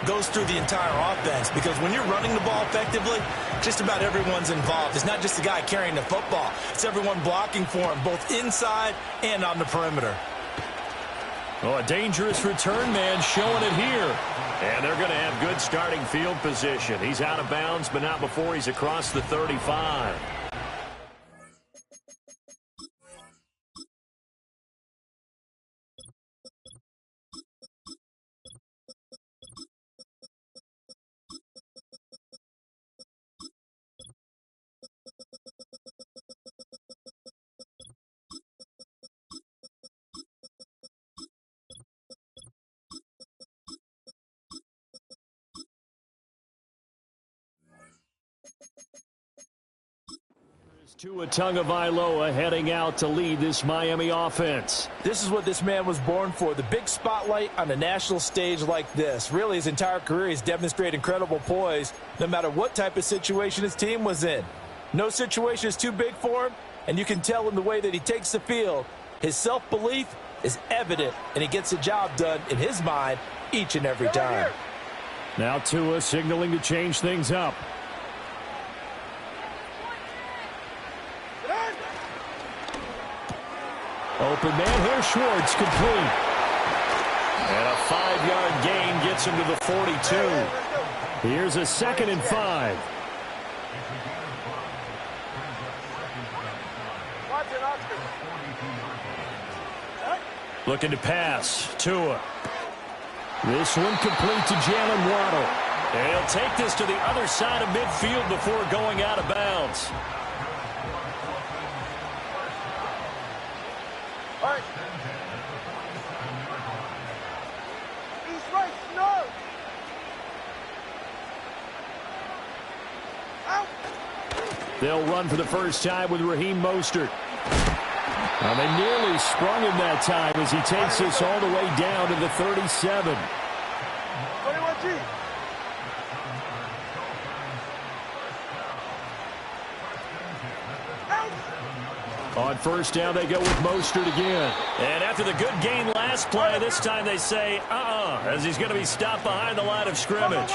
goes through the entire offense, because when you're running the ball effectively, just about everyone's involved. It's not just the guy carrying the football. It's everyone blocking for him, both inside and on the perimeter. Oh, a dangerous return man showing it here. And they're going to have good starting field position. He's out of bounds, but not before he's across the 35. Gtowncapp heading out to lead this Miami offense. This is what this man was born for, the big spotlight on the national stage like this. Really, his entire career, he's demonstrated incredible poise, no matter what type of situation his team was in. No situation is too big for him, and you can tell in the way that he takes the field. His self-belief is evident, and he gets the job done in his mind each and every time. Now Tua signaling to change things up. Open man here, Schwartz, complete. And a 5-yard gain gets him to the 42. Here's a 2nd and 5. Looking to pass. Tua. This one complete to Jalen Waddle. And he'll take this to the other side of midfield before going out of bounds. They'll run for the first time with Raheem Mostert. Now they nearly sprung him that time as he takes this all the way down to the 37. 21G. On first down, they go with Mostert again. And after the good gain last play, this time they say, as he's going to be stopped behind the line of scrimmage.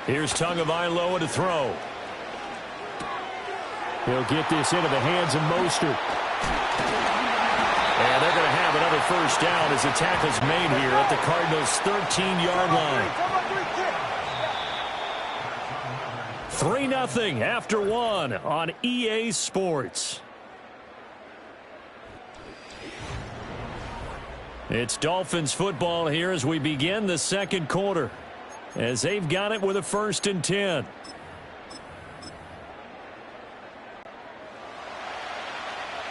Here's Gtowncapp to throw. He'll get this into the hands of Mostert. And they're going to have another first down as the tackle's made here at the Cardinals' 13-yard line. 3-0 after 1 on EA Sports. It's Dolphins football here as we begin the second quarter, as they've got it with a 1st and 10.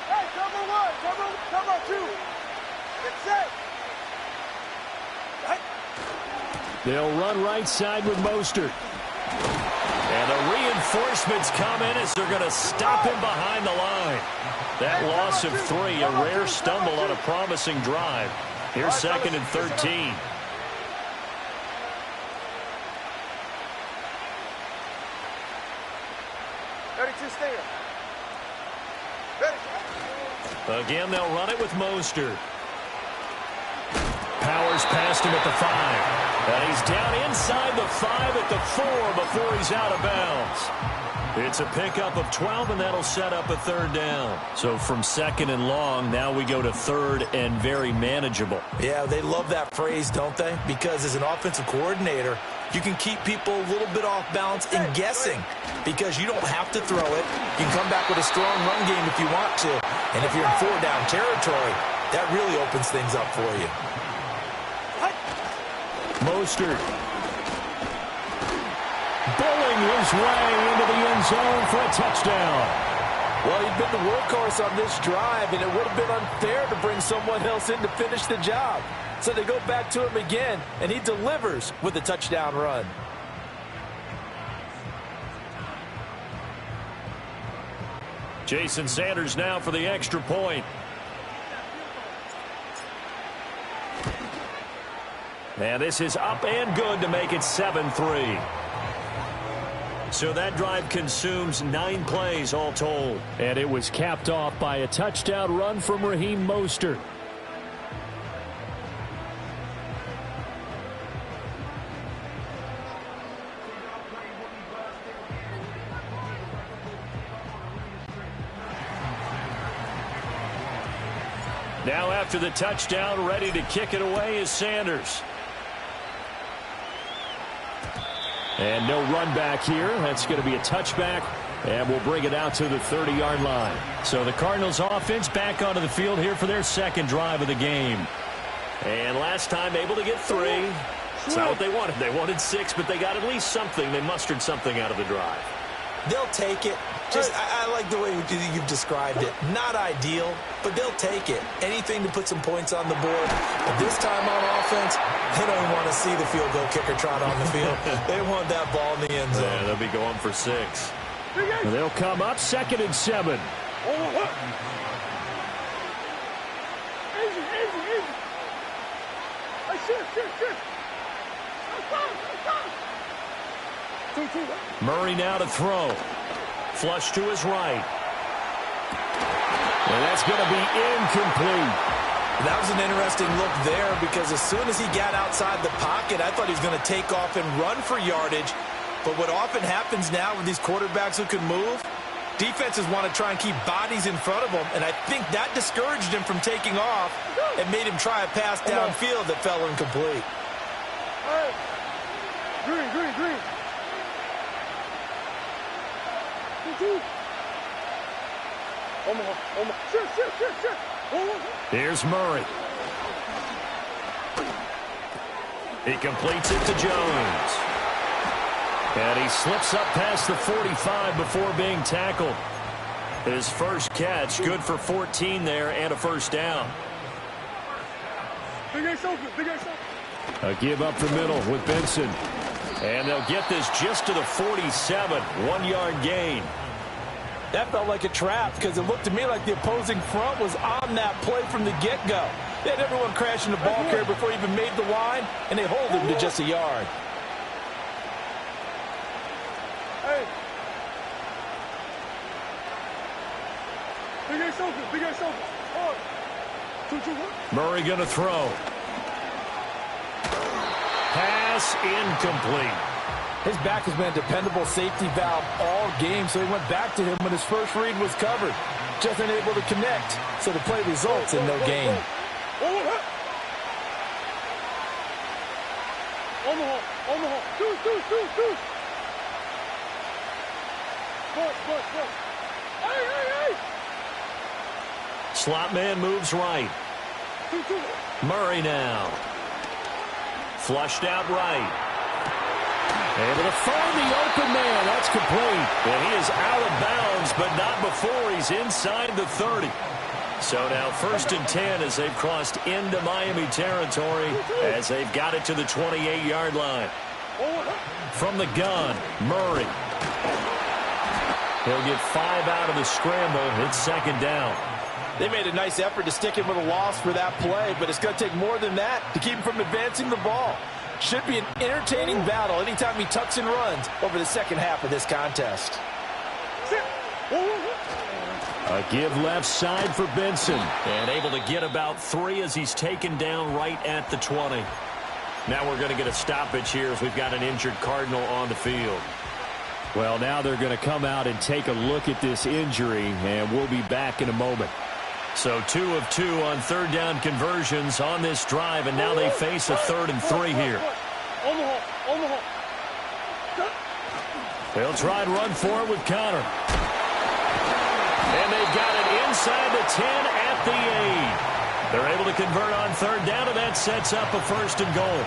Hey, cover 2. Get set. They'll run right side with Mostert. And the reinforcements come in as they're going to stop him behind the line. That loss of 3, a rare stumble on a promising drive. Here's 2nd and 13. Again, they'll run it with Mostert. Powers past him at the 5. And he's down inside the 5 at the 4 before he's out of bounds. It's a pickup of 12, and that'll set up a 3rd down. So from 2nd and long, now we go to 3rd and very manageable. Yeah, they love that phrase, don't they? Because as an offensive coordinator, you can keep people a little bit off balance and guessing, because you don't have to throw it. You can come back with a strong run game if you want to. And if you're in 4-down territory, that really opens things up for you. Mostert bowling his way into the end zone for a touchdown. Well, he'd been the workhorse on this drive, and it would have been unfair to bring someone else in to finish the job. So they go back to him again, and he delivers with a touchdown run. Jason Sanders now for the extra point. And this is up and good to make it 7-3. So that drive consumes 9 plays all told. And it was capped off by a touchdown run from Raheem Mostert. Now after the touchdown, ready to kick it away is Sanders. And no run back here. That's going to be a touchback, and we'll bring it out to the 30-yard line. So the Cardinals offense back onto the field here for their second drive of the game. And last time able to get 3. It's not what they wanted. They wanted 6, but they got at least something. They mustered something out of the drive. They'll take it. I like the way you've described it. Not ideal, but they'll take it. Anything to put some points on the board. But this time on offense, they don't even want to see the field goal kicker trot on the field. They want that ball in the end zone. Yeah, they'll be going for 6. They'll come up 2nd and 7. Murray now to throw. Flush to his right. And that's going to be incomplete. That was an interesting look there because as soon as he got outside the pocket, I thought he was going to take off and run for yardage. But what often happens now with these quarterbacks who can move, defenses want to try and keep bodies in front of them, and I think that discouraged him from taking off and made him try a pass downfield that fell incomplete. Green. Here's Murray. He completes it to Jones. And he slips up past the 45 before being tackled. His first catch, good for 14 there and a first down. A give up the middle with Benson. And they'll get this just to the 47, 1-yard gain. That felt like a trap because it looked to me like the opposing front was on that play from the get-go. They had everyone crashing the ball carrier before he even made the line, and they hold him to just a yard. Murray going to throw. Pass incomplete. His back has been a dependable safety valve all game, so he went back to him when his first read was covered. Just unable to connect, so the play results in no gain. Slot man moves right. Murray now. Flushed out right. Able to find the open man. That's complete. And he is out of bounds, but not before he's inside the 30. So now 1st and 10 as they've crossed into Miami territory as they've got it to the 28-yard line. From the gun, Murray. He'll get 5 out of the scramble. It's 2nd down. They made a nice effort to stick him with a loss for that play, but it's going to take more than that to keep him from advancing the ball. Should be an entertaining battle anytime he tucks and runs over the second half of this contest. A give left side for Benson. And able to get about 3 as he's taken down right at the 20. Now we're going to get a stoppage here as we've got an injured Cardinal on the field. Well, now they're going to come out and take a look at this injury, and we'll be back in a moment. So 2 of 2 on 3rd down conversions on this drive, and now they face a 3rd and 3 here. They'll try and run for it with Connor. And they've got it inside the 10 at the 8. They're able to convert on 3rd down, and that sets up a 1st and goal.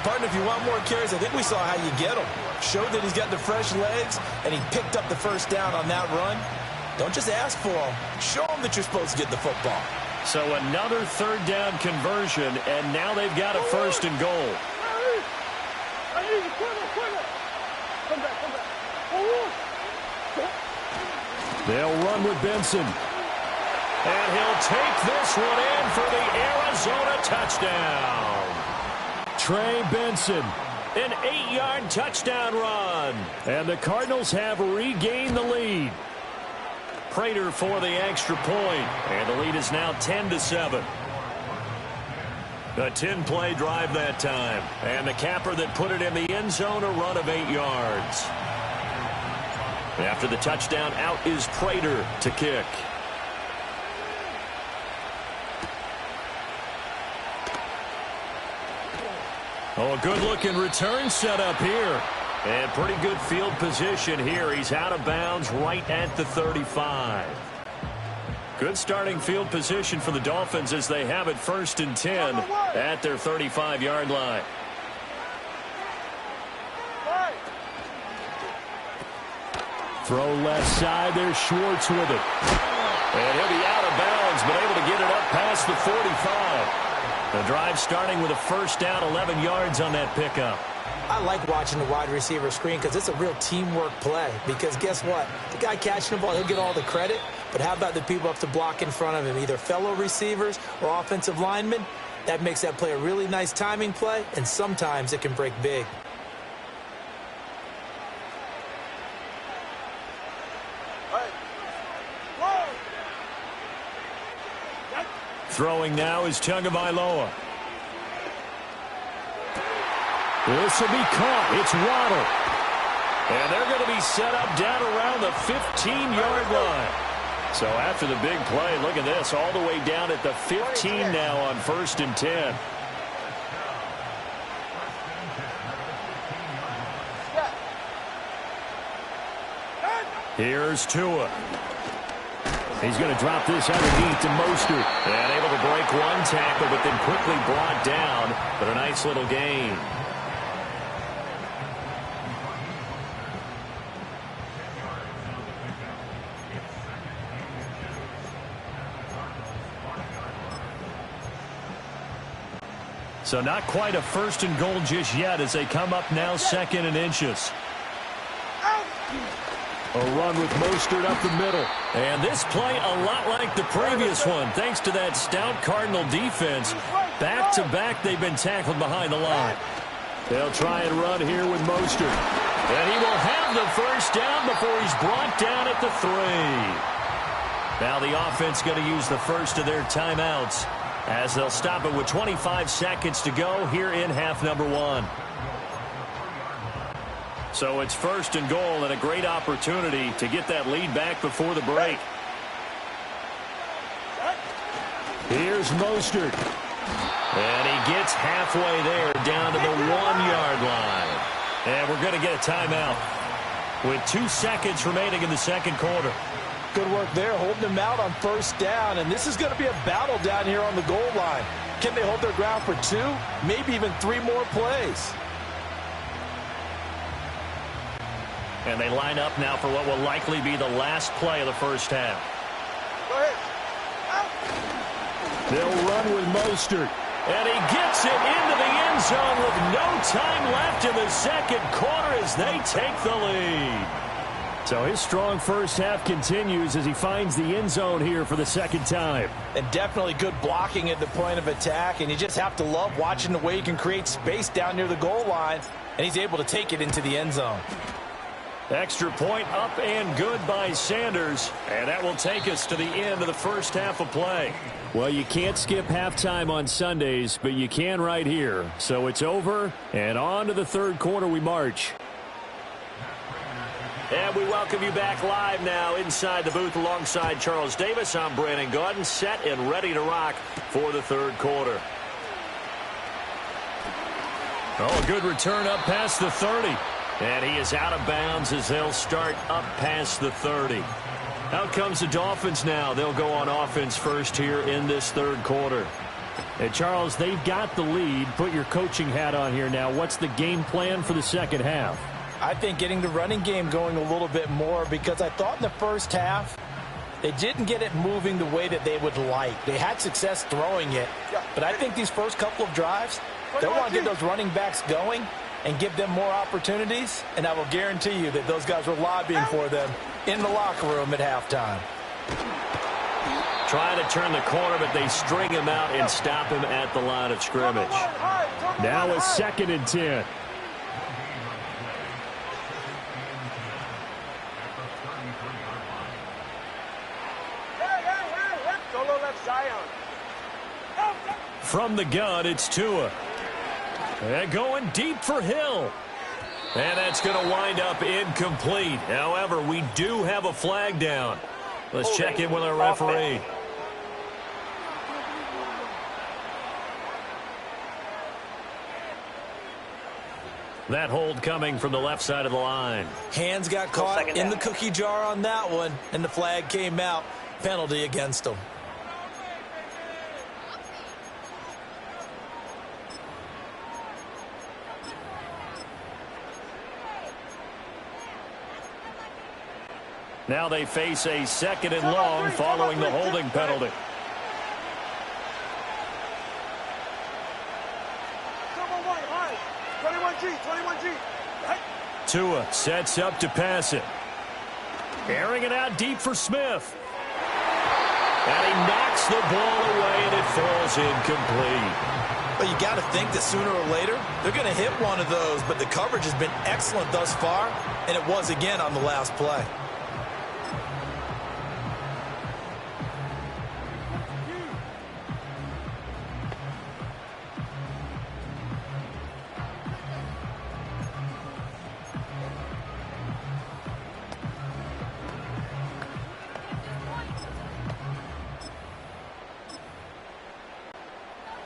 Partner, if you want more carries, I think we saw how you get him. Showed that he's got the fresh legs, and he picked up the 1st down on that run. Don't just ask for them. Show them that you're supposed to get the football. So another 3rd down conversion, and now they've got a 1st and goal. They'll run with Benson. And he'll take this one in for the Arizona touchdown. Trey Benson An 8-yard touchdown run. And the Cardinals have regained the lead. Prater for the extra point. And the lead is now 10-7. A 10-play drive that time. And the capper that put it in the end zone, a run of 8 yards. After the touchdown, out is Prater to kick. Oh, a good-looking return set up here. And pretty good field position here. He's out of bounds right at the 35. Good starting field position for the Dolphins as they have it 1st and 10 at their 35-yard line. Throw left side. There's Schwartz with it. And he'll be out of bounds, but able to get it up past the 45. The drive starting with a first down, 11 yards on that pickup. I like watching the wide receiver screen because it's a real teamwork play. Because guess what? The guy catching the ball, he'll get all the credit. But how about the people up to block in front of him, either fellow receivers or offensive linemen? That makes that play a really nice timing play, and sometimes it can break big. Throwing now is Tagovailoa. This will be caught. It's Waddle. And they're going to be set up down around the 15-yard line. So after the big play, look at this, all the way down at the 15 now on 1st and 10. Here's Tua. He's going to drop this underneath to Mostert. And able to break one tackle, but then quickly brought down. But a nice little gain. So not quite a 1st and goal just yet as they come up now 2nd and inches. A run with Mostert up the middle. And this play a lot like the previous one, thanks to that stout Cardinal defense. Back-to-back, they've been tackled behind the line. They'll try and run here with Mostert. And he will have the first down before he's brought down at the 3. Now the offense going to use the first of their timeouts as they'll stop it with 25 seconds to go here in half number 1. So it's 1st and goal and a great opportunity to get that lead back before the break. Here's Mostert. And he gets halfway there down to the 1-yard line. And we're going to get a timeout with 2 seconds remaining in the 2nd quarter. Good work there, holding them out on 1st down. And this is going to be a battle down here on the goal line. Can they hold their ground for 2, maybe even 3 more plays? And they line up now for what will likely be the last play of the first half. They'll run with Mostert. And he gets it into the end zone with no time left in the 2nd quarter as they take the lead. So his strong first half continues as he finds the end zone here for the 2nd time. And definitely good blocking at the point of attack. And you just have to love watching the way he can create space down near the goal line. And he's able to take it into the end zone. Extra point up and good by Sanders. And that will take us to the end of the first half of play. Well, you can't skip halftime on Sundays, but you can right here. So it's over, and on to the 3rd quarter we march. And we welcome you back live now inside the booth alongside Charles Davis. I'm Brandon Gaudin, set and ready to rock for the 3rd quarter. Oh, a good return up past the 30. And he is out of bounds as they'll start up past the 30. Out comes the Dolphins now. They'll go on offense first here in this 3rd quarter. And Charles, they've got the lead. Put your coaching hat on here now. What's the game plan for the 2nd half? I think getting the running game going a little bit more, because I thought in the first half they didn't get it moving the way that they would like. They had success throwing it, but I think these first couple of drives, they want to get those running backs going and give them more opportunities, and I will guarantee you that those guys were lobbying for them in the locker room at halftime. Trying to turn the corner, but they string him out and stop him at the line of scrimmage. Now a 2nd and 10. left, Zion. From the gun, it's Tua. And going deep for Hill. And that's going to wind up incomplete. However, we do have a flag down. Let's check in with our referee. That hold coming from the left side of the line. Hands got caught in the cookie jar on that one, and the flag came out. Penalty against them. Now they face a second and long following the holding penalty. Tua sets up to pass it. Airing it out deep for Smith. And he knocks the ball away, and it falls incomplete. But you got to think that sooner or later, they're going to hit one of those. But the coverage has been excellent thus far, and it was again on the last play.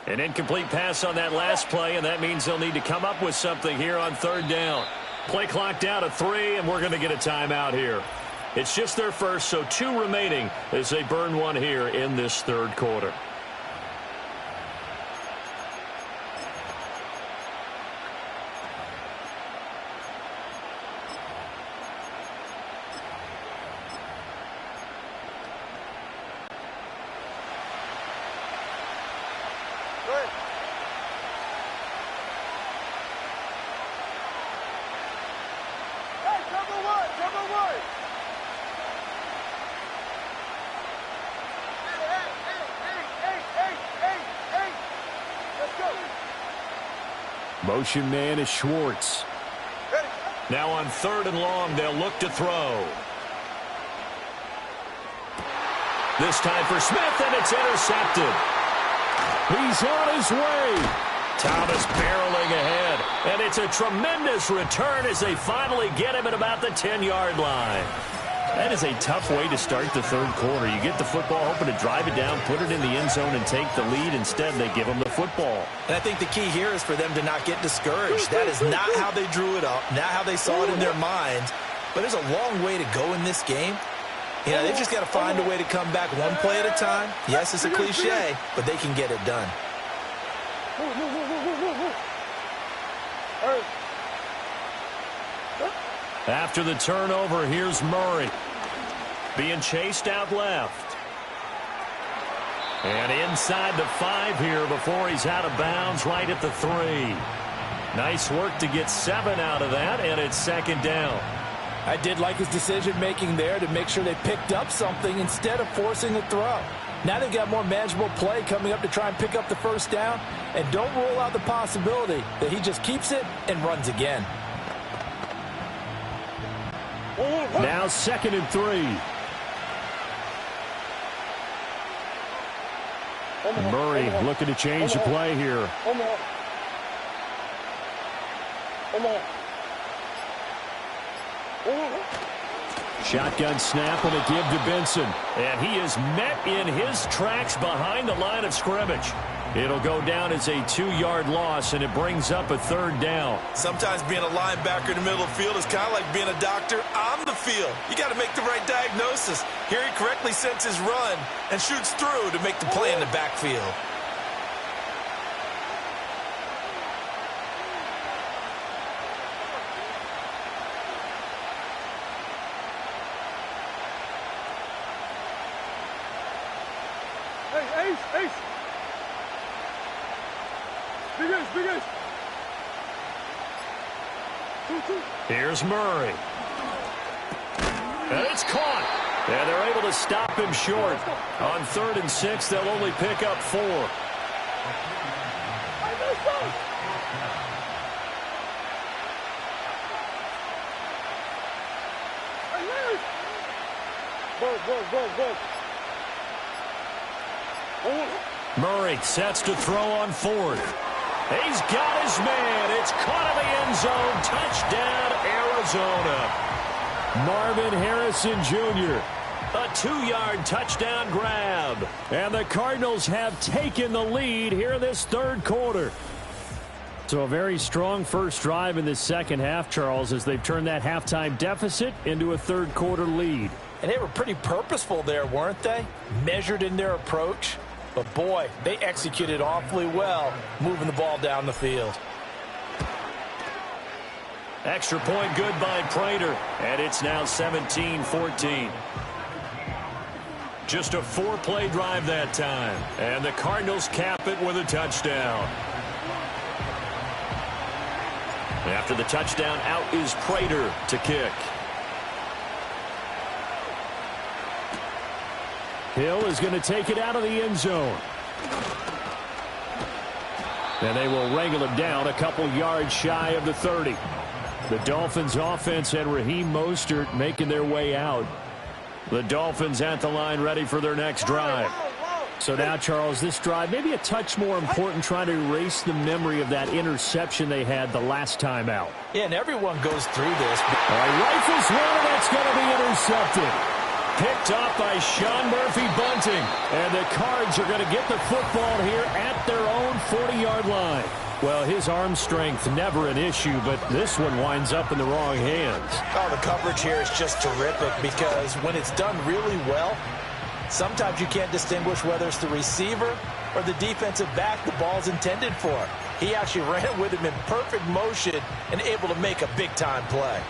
An incomplete pass on that last play, and that means they'll need to come up with something here on third down. Play clock down to 3, and we're going to get a timeout here. It's just their first, so 2 remaining as they burn one here in this third quarter. Motion man is Schwartz. Now on third and long, they'll look to throw. This time for Smith, and it's intercepted. He's on his way. Thomas barreling ahead, and it's a tremendous return as they finally get him at about the 10-yard line. That is a tough way to start the third quarter. You get the football, hoping to drive it down, put it in the end zone, and take the lead. Instead, they give them the football. And I think the key here is for them to not get discouraged. That is not how they drew it up, not how they saw it in their minds. But there's a long way to go in this game. You know, they've just got to find a way to come back one play at a time. Yes, it's a cliche, but they can get it done. After the turnover, here's Murray. Being chased out left. And inside the 5 here before he's out of bounds right at the 3. Nice work to get 7 out of that, and it's second down. I did like his decision-making there to make sure they picked up something instead of forcing the throw. Now they've got more manageable play coming up to try and pick up the first down, and don't rule out the possibility that he just keeps it and runs again. Now second and 3. Murray looking to change the play here. Shotgun snap and a give to Benson. And he is met in his tracks behind the line of scrimmage. It'll go down as a 2-yard loss, and it brings up a third down. Sometimes being a linebacker in the middle of the field is kind of like being a doctor on the field. You got to make the right diagnosis. Here he correctly sets his run and shoots through to make the play in the backfield. Hey, Ace! Big Ace! Here's Murray. And it's caught. And they're able to stop him short. On 3rd and 6, they'll only pick up 4. Go. Murray sets to throw on fourth. He's got his man. It's caught in the end zone. Touchdown, Arizona. Marvin Harrison Jr. A 2-yard touchdown grab. And the Cardinals have taken the lead here in this third quarter. So a very strong first drive in the second half, Charles, as they've turned that halftime deficit into a third quarter lead. And they were pretty purposeful there, weren't they? Measured in their approach. But boy, they executed awfully well, moving the ball down the field. Extra point good by Prater, and it's now 17-14. Just a 4-play drive that time, and the Cardinals cap it with a touchdown. After the touchdown, out is Prater to kick. Hill is going to take it out of the end zone. And they will wrangle him down a couple yards shy of the 30. The Dolphins offense and Raheem Mostert making their way out. The Dolphins at the line ready for their next drive. So now, Charles, this drive maybe a touch more important, trying to erase the memory of that interception they had the last time out. Yeah, and everyone goes through this. Rifles one, and that's going to be intercepted. Picked off by Sean Murphy-Bunting. And the Cards are going to get the football here at their own 40-yard line. Well, his arm strength never an issue, but this one winds up in the wrong hands. Oh, the coverage here is just terrific because when it's done really well, sometimes you can't distinguish whether it's the receiver or the defensive back the ball's intended for. He actually ran with him in perfect motion and able to make a big-time play.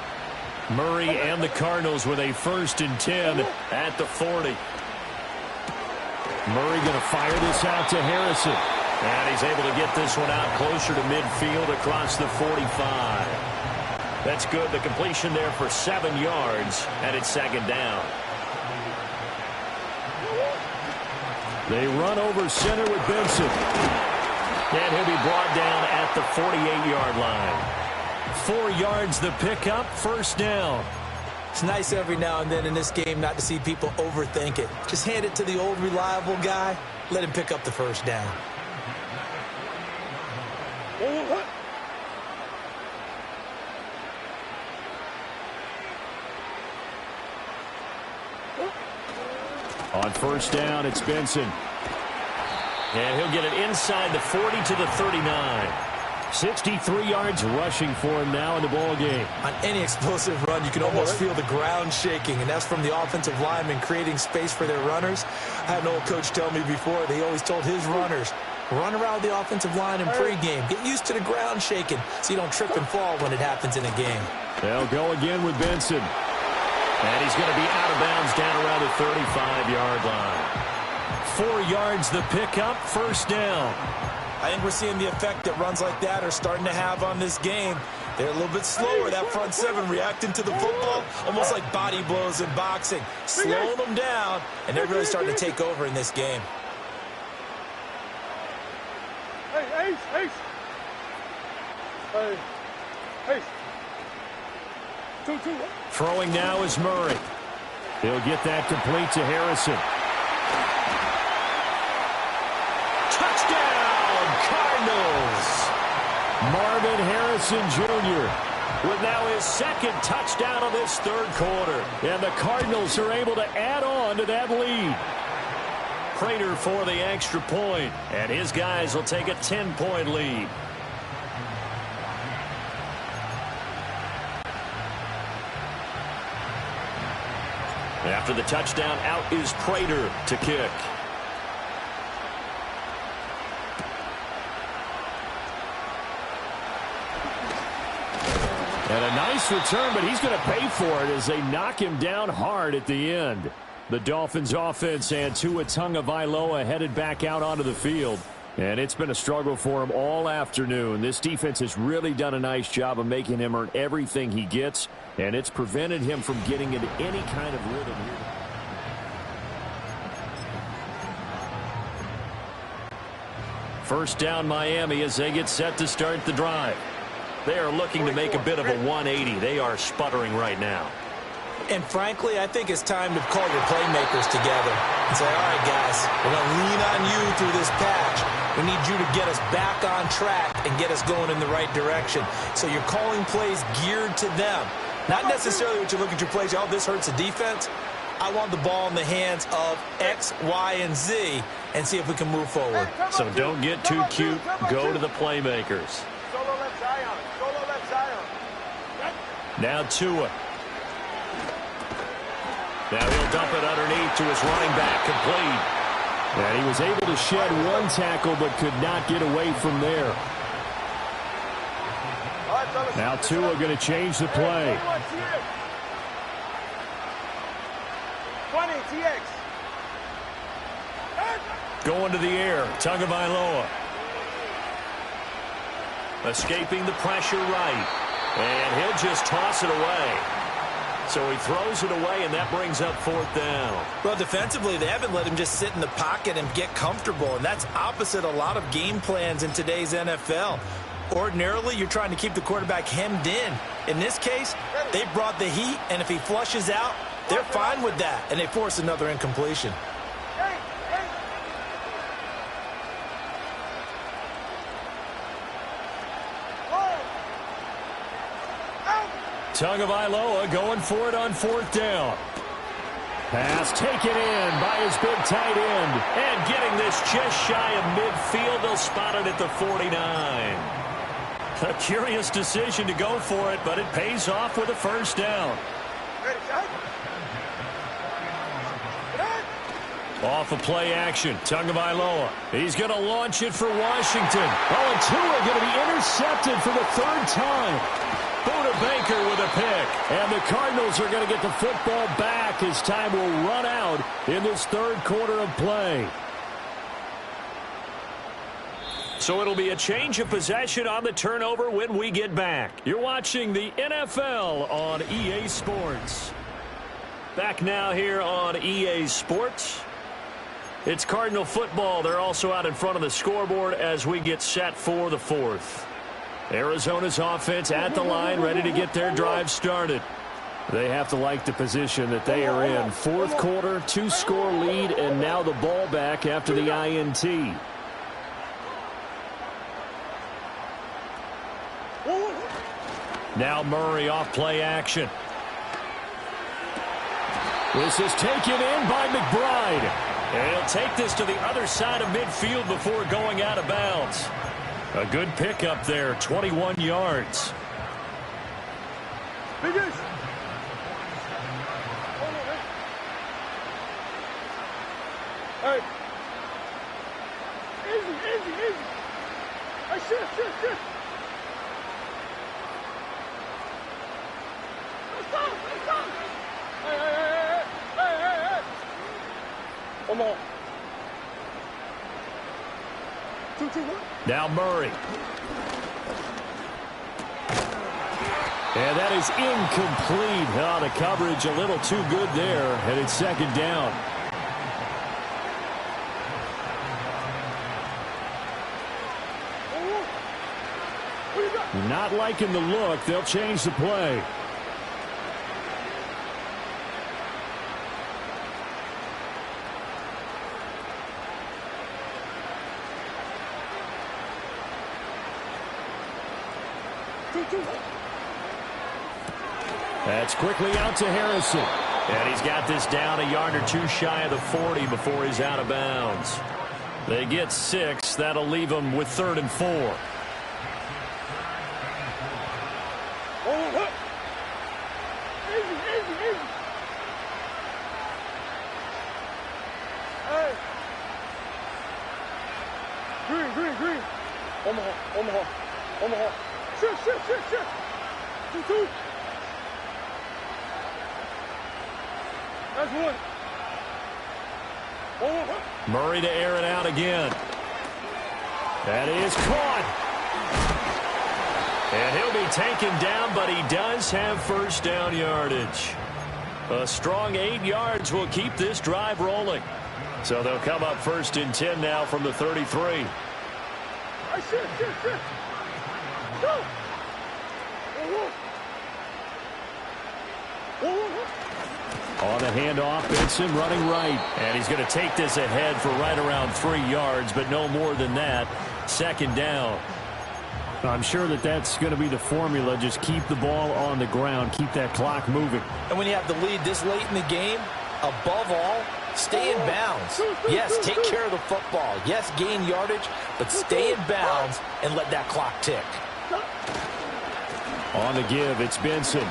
Murray and the Cardinals with a 1st and 10 at the 40. Murray going to fire this out to Harrison. And he's able to get this one out closer to midfield across the 45. That's good. The completion there for 7 yards, and it's 2nd down. They run over center with Benson. And he'll be brought down at the 48-yard line. 4 yards the pickup, 1st down. It's nice every now and then in this game not to see people overthink it. Just hand it to the old reliable guy. Let him pick up the 1st down. On 1st down, it's Benson. And he'll get it inside the 40 to the 39. 63 yards rushing for him now in the ball game. On any explosive run, you can almost feel the ground shaking, and that's from the offensive linemen creating space for their runners. I had an old coach tell me before, they always told his runners, run around the offensive line in pregame. Get used to the ground shaking so you don't trip and fall when it happens in a game. They'll go again with Benson. And he's going to be out of bounds down around the 35-yard line. 4 yards the pickup, 1st down. I think we're seeing the effect that runs like that are starting to have on this game. They're a little bit slower, that front seven, reacting to the football, almost like body blows in boxing. Slowing them down, and they're really starting to take over in this game. Hey, Ace! Hey, Ace! 2-2. Throwing now is Murray. He'll get that complete to Harrison. Touchdown, Cardinals! Marvin Harrison Jr. with now his 2nd touchdown of this 3rd quarter. And the Cardinals are able to add on to that lead. Prater for the extra point, and his guys will take a 10-point lead. After the touchdown, out is Prater to kick. And a nice return, but he's going to pay for it as they knock him down hard at the end. The Dolphins offense and Tua Tagovailoa headed back out onto the field. And it's been a struggle for him all afternoon. This defense has really done a nice job of making him earn everything he gets, and it's prevented him from getting into any kind of rhythm here. First down Miami as they get set to start the drive. They are looking to make a bit of a 180. They are sputtering right now. And frankly, I think it's time to call your playmakers together. and say, all right, guys, we're going to lean on you through this patch. We need you to get us back on track and get us going in the right direction. So you're calling plays geared to them. Not necessarily what you look at your plays, oh, this hurts the defense. I want the ball in the hands of X, Y, and Z and see if we can move forward. So don't get too cute. Go to the playmakers. Solo left Zion. Solo left Zion. Now Tua. Now he'll dump it underneath to his running back, complete. And he was able to shed one tackle but could not get away from there. Now Tua going to change the play. 20, TX. Going to the air, Tagovailoa. Escaping the pressure right. And he'll just toss it away. So he throws it away, and that brings up 4th down. Well, defensively, they haven't let him just sit in the pocket and get comfortable, and that's opposite a lot of game plans in today's NFL. Ordinarily, you're trying to keep the quarterback hemmed in. In this case, they brought the heat, and if he flushes out, they're fine with that, and they force another incompletion. Tagovailoa going for it on 4th down. Pass taken in by his big tight end. And getting this just shy of midfield, they'll spot it at the 49. A curious decision to go for it, but it pays off with a 1st down. Off of play action, Tagovailoa. He's going to launch it for Washington. Oh, and Tua going to be intercepted for the 3rd time. Buda Baker with a pick. And the Cardinals are going to get the football back as time will run out in this 3rd quarter of play. So it'll be a change of possession on the turnover when we get back. You're watching the NFL on EA Sports. Back now here on EA Sports. It's Cardinal football. They're also out in front of the scoreboard as we get set for the 4th. Arizona's offense at the line, ready to get their drive started. They have to like the position that they are in. 4th quarter, 2-score lead, and now the ball back after the INT. Now Murray off play action. This is taken in by McBride. And he'll take this to the other side of midfield before going out of bounds. A good pickup there, 21 yards. Biggest. Hey. Easy. Hey, shit. Let's go. Hey. One more. 2-1. Now Murray. And that is incomplete. Oh, the coverage a little too good there, and it's 2nd down. Not liking the look. They'll change the play. That's quickly out to Harrison. And he's got this down a yard or two shy of the 40 before he's out of bounds. They get 6. That'll leave them with 3rd and 4. Easy. Hey. Green. Omaha. Shit. 2-2. That's 1. Murray to air it out again. That is caught. And he'll be taken down, but he does have 1st down yardage. A strong 8 yards will keep this drive rolling. So they'll come up 1st and 10 now from the 33. Shit. Go. On the handoff, Benson running right. And he's going to take this ahead for right around 3 yards, but no more than that. Second down. I'm sure that that's going to be the formula. Just keep the ball on the ground. Keep that clock moving. And when you have the lead this late in the game, above all, stay in bounds. Yes, take care of the football. Yes, gain yardage, but stay in bounds and let that clock tick. On the give, it's Benson.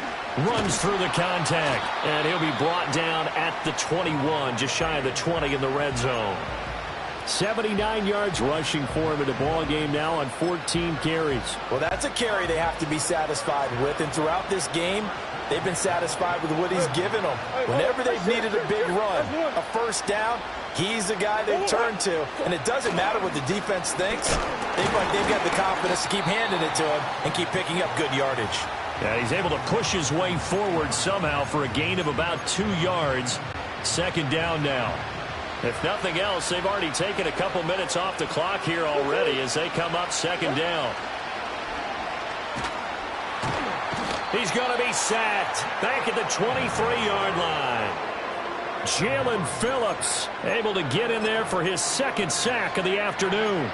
Runs through the contact, and he'll be brought down at the 21, just shy of the 20 in the red zone. 79 yards rushing for him in the ball game now on 14 carries. Well, that's a carry they have to be satisfied with, and throughout this game, they've been satisfied with what he's given them. Whenever they've needed a big run, a first down, he's the guy they've turned to. And it doesn't matter what the defense thinks. They've got the confidence to keep handing it to him and keep picking up good yardage. Yeah, he's able to push his way forward somehow for a gain of about 2 yards. Second down now. If nothing else, they've already taken a couple minutes off the clock here already as they come up second down. He's going to be sacked back at the 23-yard line. Jalen Phillips able to get in there for his second sack of the afternoon.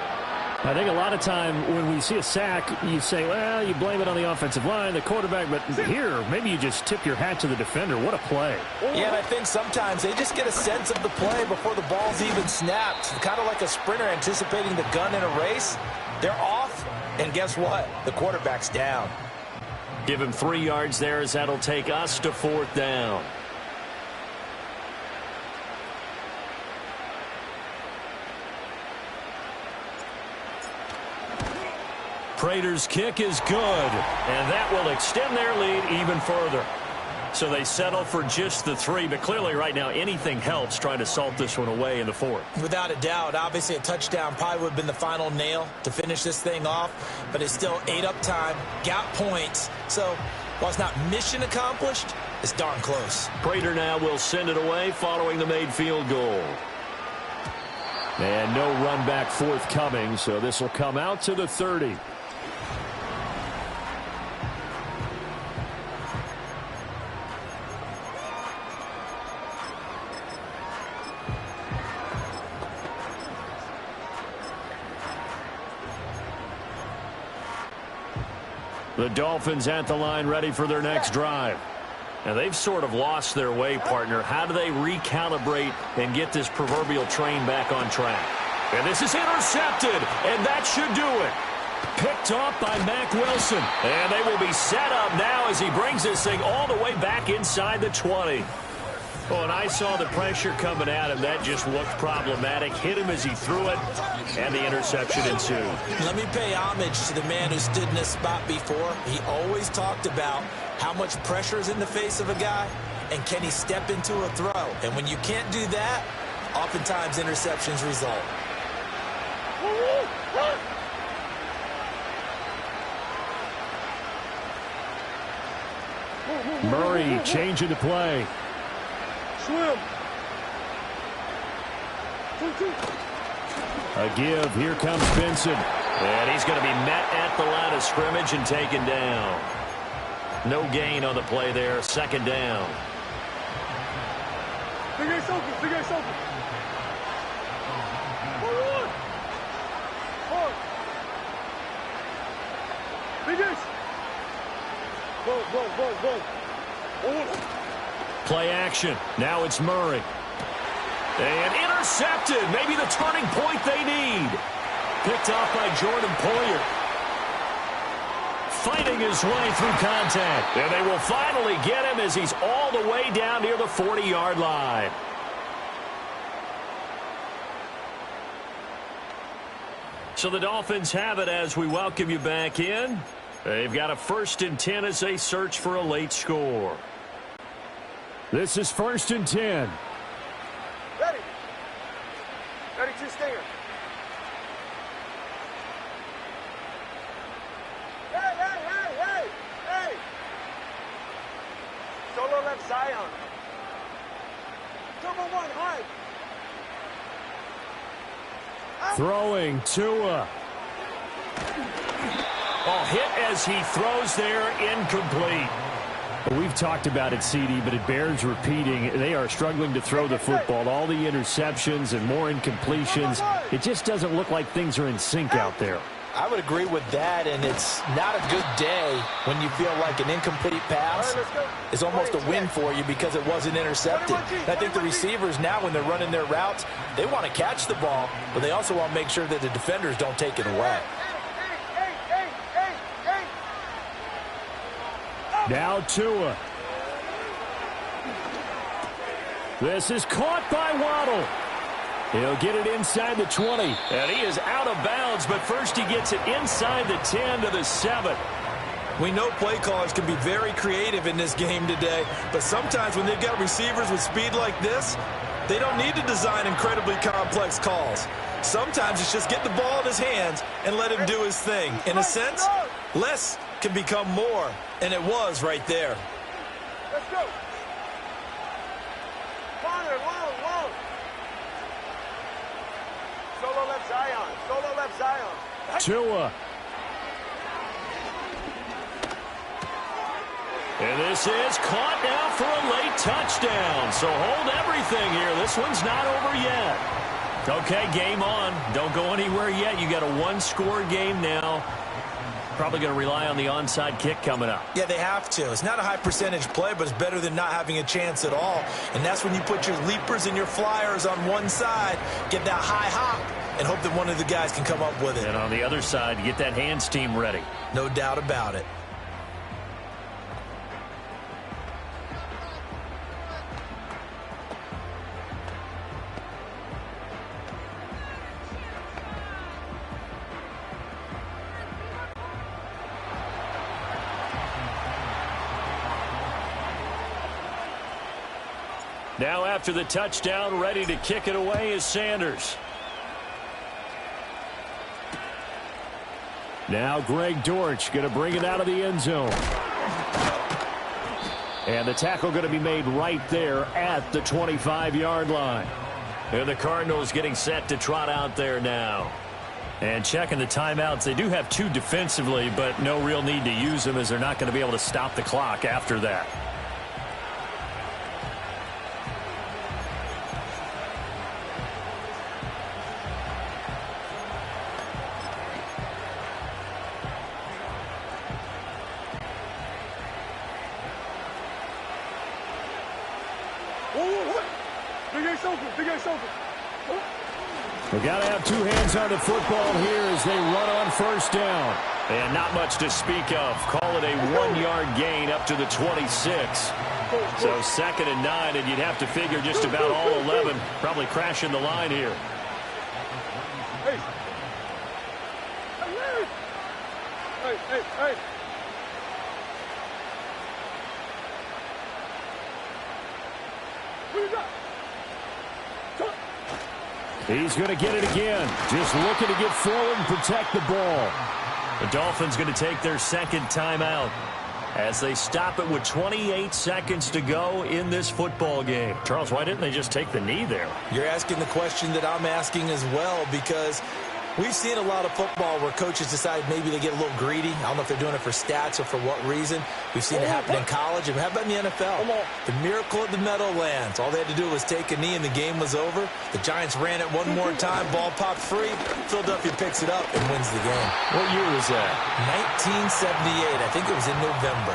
I think a lot of time when we see a sack, you say, well, you blame it on the offensive line, the quarterback, but here, maybe you just tip your hat to the defender. What a play. Yeah, and I think sometimes they just get a sense of the play before the ball's even snapped. Kind of like a sprinter anticipating the gun in a race. They're off, and guess what? The quarterback's down. Give him 3 yards there as that'll take us to fourth down. Prater's kick is good, and that will extend their lead even further. So they settle for just the 3, but clearly right now anything helps trying to salt this one away in the fourth. Without a doubt, obviously a touchdown probably would have been the final nail to finish this thing off, but it's still ate up time, got points, so while it's not mission accomplished, it's darn close. Prater now will send it away following the made field goal. And no run back forthcoming, so this will come out to the 30. The Dolphins at the line ready for their next drive. Now they've sort of lost their way, partner. How do they recalibrate and get this proverbial train back on track? And this is intercepted, and that should do it. Picked off by Mack Wilson. And they will be set up now as he brings this thing all the way back inside the 20. Oh, and I saw the pressure coming at him. That just looked problematic. Hit him as he threw it, and the interception ensued. Let me pay homage to the man who stood in this spot before. He always talked about how much pressure is in the face of a guy, and can he step into a throw. And when you can't do that, oftentimes interceptions result. Murray changing the play. Swim. A give. Here comes Benson. And he's going to be met at the line of scrimmage and taken down. No gain on the play there. Second down. Big Ace open. Big Ace open. Forward. Forward. Big Ace. Go. Forward. Play action. Now it's Murray. And intercepted. Maybe the turning point they need. Picked off by Jordan Poyer. Fighting his way through contact. And they will finally get him as he's all the way down near the 40-yard line. So the Dolphins have it as we welcome you back in. They've got a 1st and 10 as they search for a late score. This is 1st and 10. Ready. Ready to stinger. Hey. Solo left Zion. Turbo 1, high. Throwing Tua. Oh, hit as he throws there, incomplete. We've talked about it, CD, but it bears repeating. They are struggling to throw the football. All the interceptions and more incompletions. It just doesn't look like things are in sync out there. I would agree with that, and it's not a good day when you feel like an incomplete pass is almost a win for you because it wasn't intercepted. And I think the receivers now, when they're running their routes, they want to catch the ball, but they also want to make sure that the defenders don't take it away. Now Tua. This is caught by Waddle. He'll get it inside the 20. And he is out of bounds, but first he gets it inside the 10 to the 7. We know play callers can be very creative in this game today, but sometimes when they've got receivers with speed like this, they don't need to design incredibly complex calls. Sometimes it's just get the ball in his hands and let him do his thing. In a sense, less can become more, and it was right there. Let's go. Connor, long. Solo left Zion. Tua. And this is caught now for a late touchdown. So hold everything here. This one's not over yet. Okay, game on. Don't go anywhere yet. You got a one-score game now. Probably going to rely on the onside kick coming up. Yeah, they have to. It's not a high percentage play, but it's better than not having a chance at all. And that's when you put your leapers and your flyers on one side, get that high hop, and hope that one of the guys can come up with it. And on the other side, get that hands team ready. No doubt about it. Now after the touchdown, ready to kick it away is Sanders. Now Greg Dortch going to bring it out of the end zone. And the tackle going to be made right there at the 25-yard line. And the Cardinals getting set to trot out there now. And checking the timeouts. They do have two defensively, but no real need to use them as they're not going to be able to stop the clock after that. They got to have two hands on the football here as they run on first down. And not much to speak of. Call it a 1-yard gain up to the 26. So 2nd and 9, and you'd have to figure just about all 11 probably crashing the line here. Hey. What you got? He's going to get it again. Just looking to get forward and protect the ball. The Dolphins going to take their second timeout as they stop it with 28 seconds to go in this football game. Charles, why didn't they just take the knee there? You're asking the question that I'm asking as well, because we've seen a lot of football where coaches decide maybe they get a little greedy. I don't know if they're doing it for stats or for what reason. We've seen it happen in college. And how about in the NFL? The miracle of the Meadowlands. All they had to do was take a knee and the game was over. The Giants ran it one more time. Ball popped free. Philadelphia picks it up and wins the game. What year was that? 1978. I think it was in November.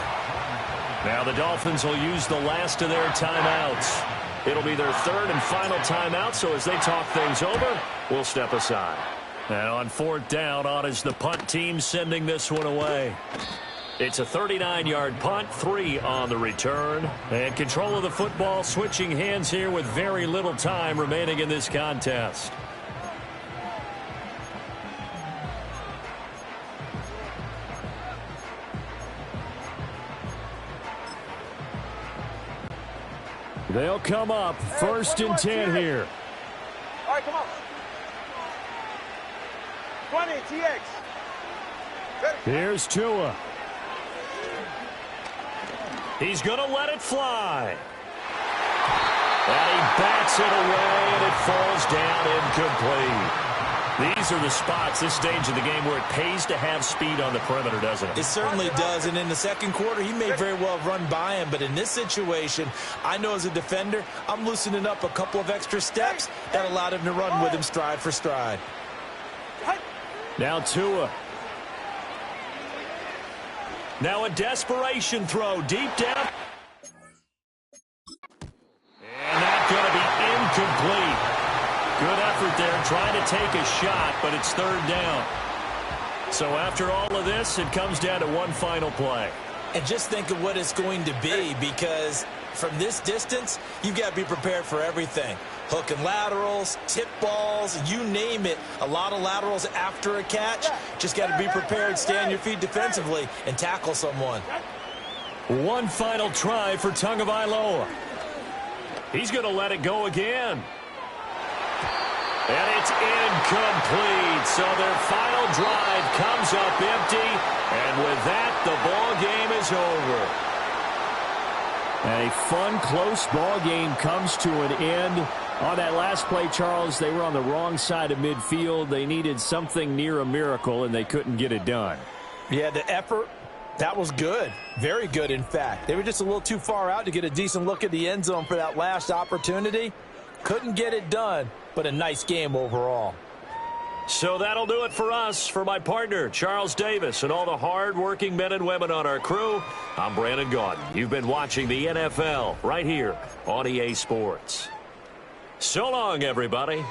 Now the Dolphins will use the last of their timeouts. It'll be their third and final timeout, so as they talk things over, we'll step aside. And on 4th down, on is the punt team sending this one away. It's a 39-yard punt, 3 on the return. And control of the football switching hands here with very little time remaining in this contest. They'll come up 1st and 10 here. All right, come on. 20, TX. Here's Tua. He's going to let it fly. And he bats it away, and it falls down incomplete. These are the spots, this stage of the game, where it pays to have speed on the perimeter, doesn't it? It certainly does, and in the second quarter, he may very well have run by him, but in this situation, I know as a defender, I'm loosening up a couple of extra steps that allowed him to run with him stride for stride. Now Tua. Now a desperation throw deep down. And that's going to be incomplete. Good effort there, trying to take a shot, but it's third down. So after all of this, it comes down to one final play. And just think of what it's going to be, because from this distance, you've got to be prepared for everything. Hook and laterals, tip balls, you name it. A lot of laterals after a catch. Just got to be prepared, stay on your feet defensively, and tackle someone. One final try for Tagovailoa. He's going to let it go again. And it's incomplete. So their final drive comes up empty. And with that, the ball game is over. A fun, close ball game comes to an end. On that last play, Charles, they were on the wrong side of midfield. They needed something near a miracle, and they couldn't get it done. Yeah, the effort, that was good. Very good, in fact. They were just a little too far out to get a decent look at the end zone for that last opportunity. Couldn't get it done, but a nice game overall. So that'll do it for us. For my partner, Charles Davis, and all the hard-working men and women on our crew, I'm Brandon Gaudin. You've been watching the NFL right here on EA Sports. So long, everybody.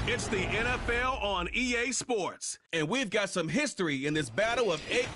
It's the NFL on EA Sports, and we've got some history in this battle of eight.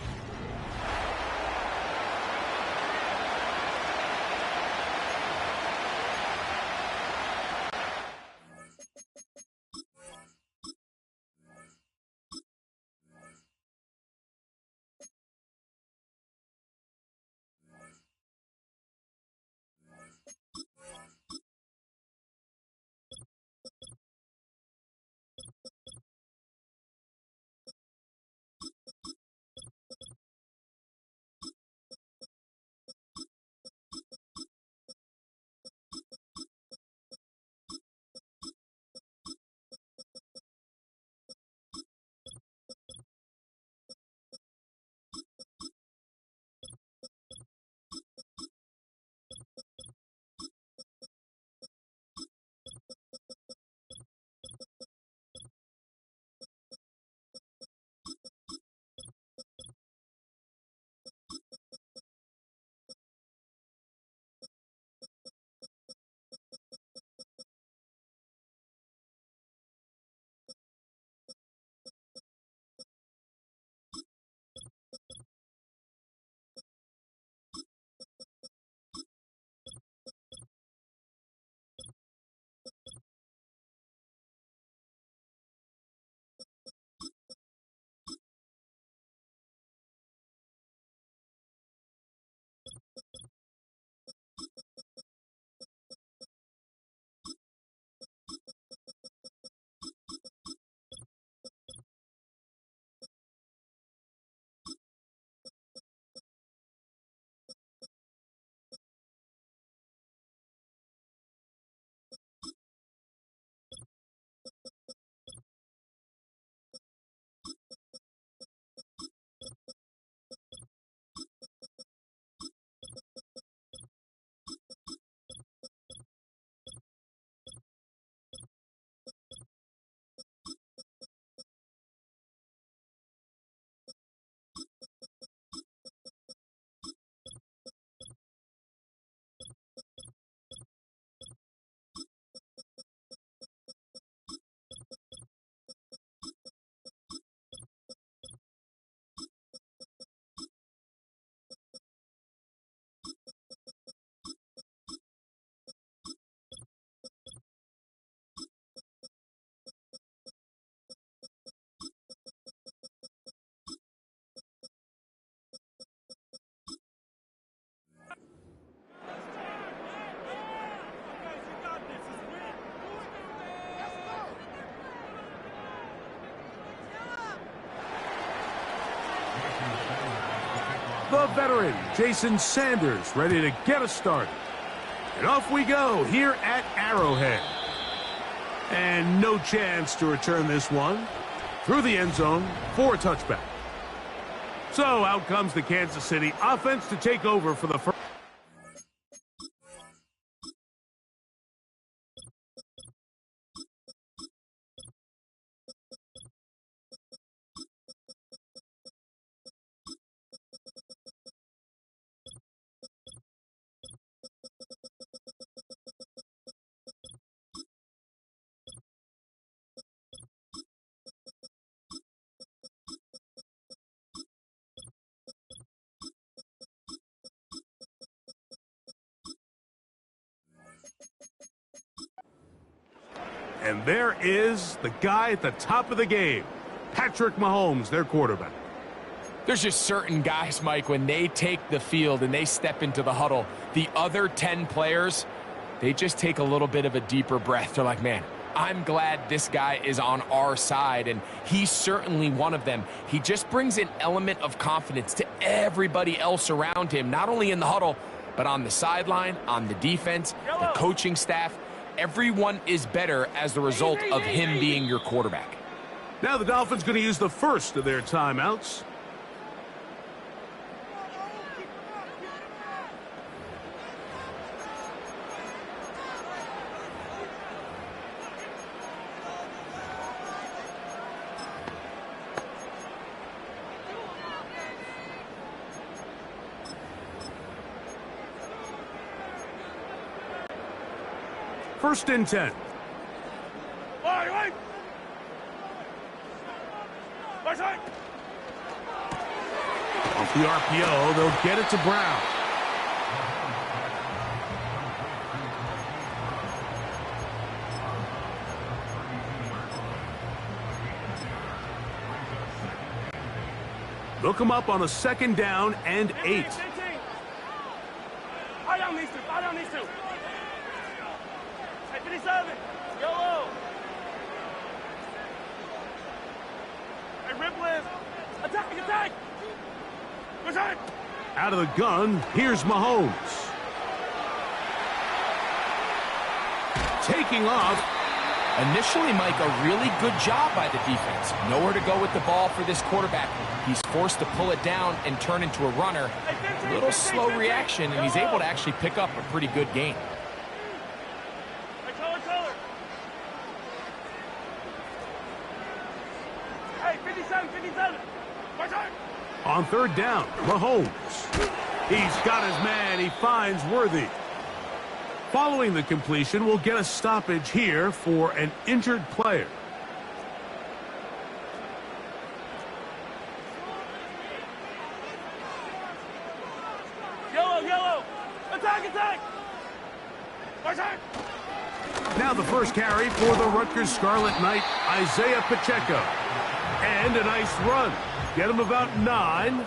the veteran, Jason Sanders, ready to get us started. And off we go here at Arrowhead. And no chance to return this one through the end zone for a touchback. So out comes the Kansas City offense to take over for the first. And there is the guy at the top of the game, Patrick Mahomes, their quarterback. There's just certain guys, Mike, when they take the field and they step into the huddle, the other 10 players, they just take a little bit of a deeper breath. They're like, man, I'm glad this guy is on our side, and he's certainly one of them. He just brings an element of confidence to everybody else around him, not only in the huddle, but on the sideline, on the defense, the coaching staff. Everyone is better as the result of him being your quarterback. Now the Dolphins going to use the first of their timeouts. First and 10. Off the RPO, they'll get it to Brown. They'll come up on a 2nd down and 8. Fire down these two. Fire down these two. 57. Yellow. Hey, Ripley. Attack, attack. Attack. Out of the gun, here's Mahomes. Taking off. Initially, Mike, a really good job by the defense. Nowhere to go with the ball for this quarterback. He's forced to pull it down and turn into a runner. A little slow reaction, and he's able to actually pick up a pretty good gain. Hey, 57, 57. On 3rd down, Mahomes. He's got his man. He finds Worthy. Following the completion, we'll get a stoppage here for an injured player. Yellow, yellow. Attack, attack. Attack. Now the first carry for the Rutgers Scarlet Knight, Isaiah Pacheco. And a nice run. Get him about 9.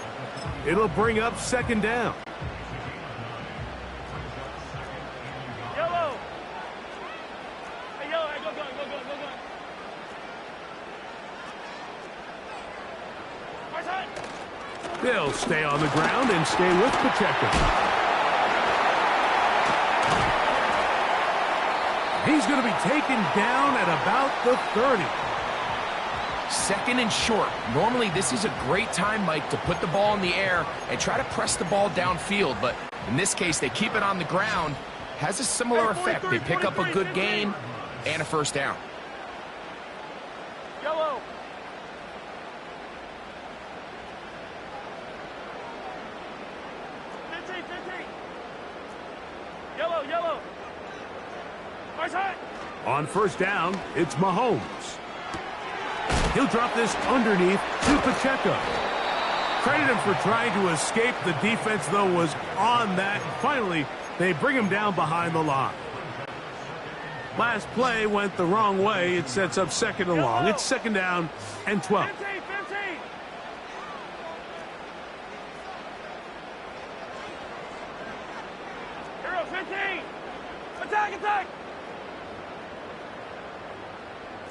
It'll bring up 2nd down. Yellow. Hey, yellow. Hey, go. They'll stay on the ground and stay with Pacheco. He's going to be taken down at about the 30. 2nd and short. Normally, this is a great time, Mike, to put the ball in the air and try to press the ball downfield. But in this case, they keep it on the ground. Has a similar effect. They pick up a good gain and a 1st down. Yellow. Yellow. On 1st down, it's Mahomes. He'll drop this underneath to Pacheco. Credit him for trying to escape. The defense, though, was on that. And finally, they bring him down behind the line. Last play went the wrong way. It sets up 2nd and long. It's 2nd down and 12. 15. Hero, 15. Attack.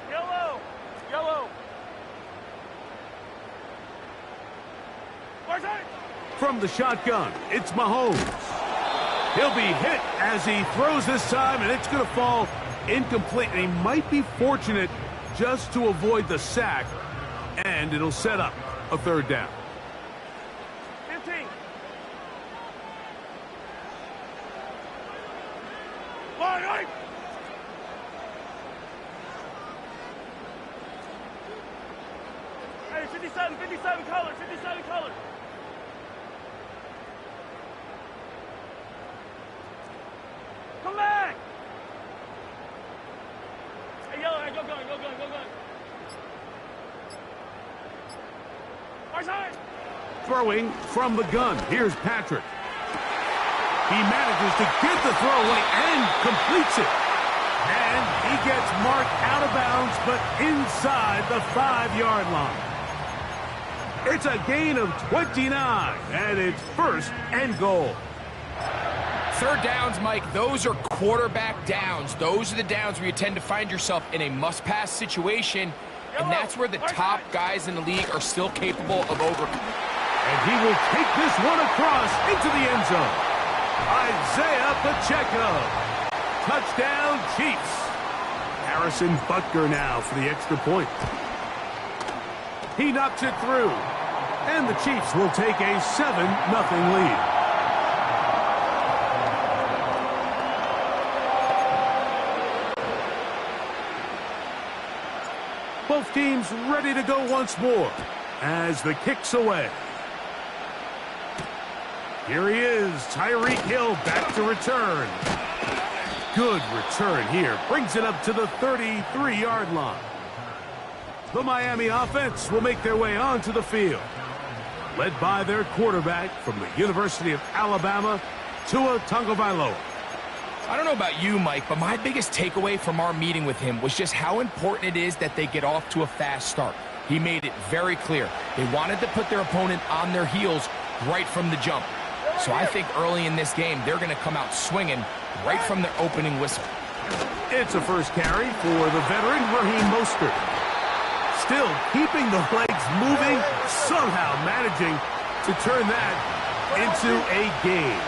Yellow. from the shotgun. It's Mahomes. He'll be hit as he throws this time, and it's going to fall incomplete. And he might be fortunate just to avoid the sack, and it'll set up a third down. 15. Line, right. Hey, 57 color, 57 color. Come back! Hey, yellow, hey, go going. Our side! Throwing from the gun. Here's Patrick. He manages to get the throw away and completes it. And he gets marked out of bounds, but inside the 5-yard line. It's a gain of 29, and it's first and goal. Third downs, Mike, those are quarterback downs. Those are the downs where you tend to find yourself in a must-pass situation, and that's where the top guys in the league are still capable of overcoming. And he will take this one across into the end zone. Isaiah Pacheco. Touchdown, Chiefs. Harrison Butker now for the extra point. He knocks it through. And the Chiefs will take a 7-0 lead. Both teams ready to go once more as the kick's away. Here he is, Tyreek Hill back to return. Good return here. Brings it up to the 33-yard line. The Miami offense will make their way onto the field. Led by their quarterback from the University of Alabama, Gtowncapp. I don't know about you, Mike, but my biggest takeaway from our meeting with him was just how important it is that they get off to a fast start. He made it very clear. They wanted to put their opponent on their heels right from the jump. So I think early in this game, they're going to come out swinging right from their opening whistle. It's a first carry for the veteran Raheem Mostert. Still keeping the legs moving, somehow managing to turn that into a gain.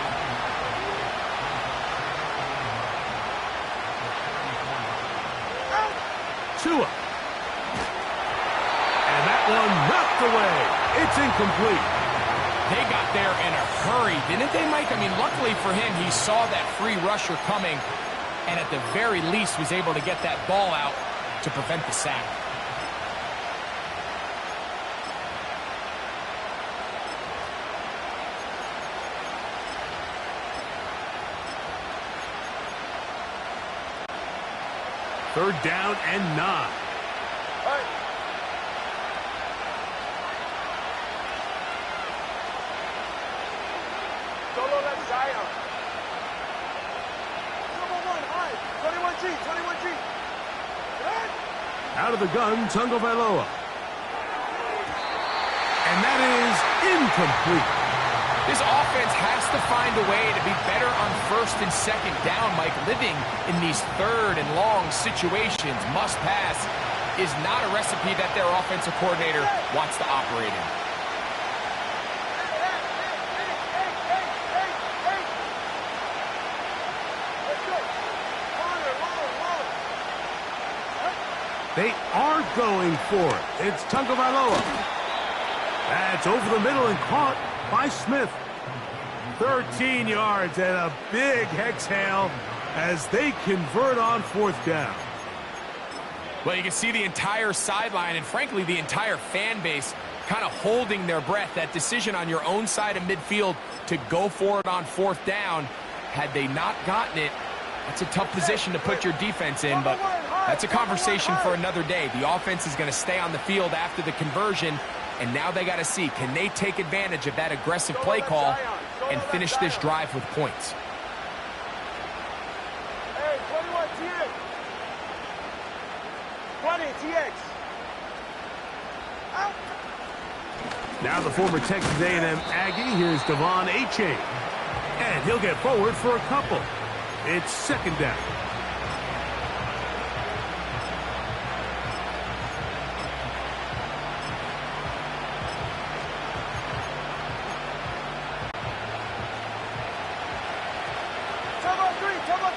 Tua. And that one knocked away. It's incomplete. They got there in a hurry, didn't they, Mike? I mean, luckily for him, he saw that free rusher coming and at the very least was able to get that ball out to prevent the sack. Third down and 9. Right. Solo left Zion. Number 1, high. 21G. Good. Out of the gun, Tagovailoa. And that is incomplete. This offense has to find a way to be better on first and second down, Mike. Living in these third and long situations, must pass, is not a recipe that their offensive coordinator wants to operate in. They are going for it. It's Tagovailoa. That's over the middle and caught by Smith. 13 yards and a big exhale as they convert on fourth down. Well, you can see the entire sideline and, frankly, the entire fan base kind of holding their breath. That decision on your own side of midfield to go for it on fourth down, had they not gotten it, that's a tough position to put your defense in, but that's a conversation for another day. The offense is going to stay on the field after the conversion, and now they got to see, can they take advantage of that aggressive play call and finish this drive with points? Hey, 21 TX. 20 TX. Out. Now the former Texas A&M Aggie, here's Devon Achane. And he'll get forward for a couple. It's second down.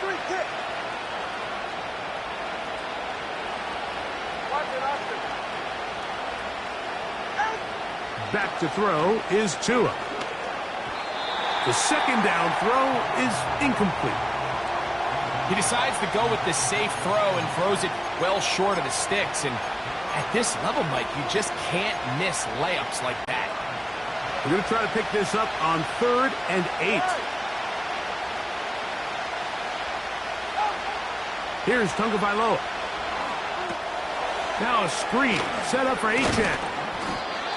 3, kick. Watch it, Austin. Back to throw is Tua. The second down throw is incomplete. He decides to go with the safe throw and throws it well short of the sticks. And at this level, Mike, you just can't miss layups like that. We're going to try to pick this up on 3rd and 8. Here's Tagovailoa. Now a screen set up for Achane.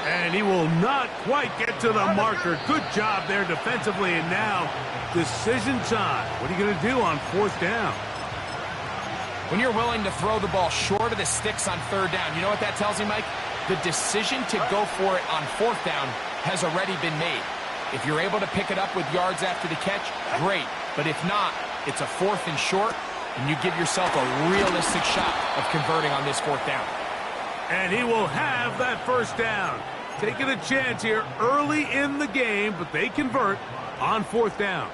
And he will not quite get to the marker. Good job there defensively. And now decision time. What are you going to do on 4th down? When you're willing to throw the ball short of the sticks on 3rd down, you know what that tells me, Mike? The decision to go for it on 4th down has already been made. If you're able to pick it up with yards after the catch, great. But if not, it's a 4th and short, and you give yourself a realistic shot of converting on this 4th down. And he will have that 1st down. Taking a chance here early in the game, but they convert on 4th down.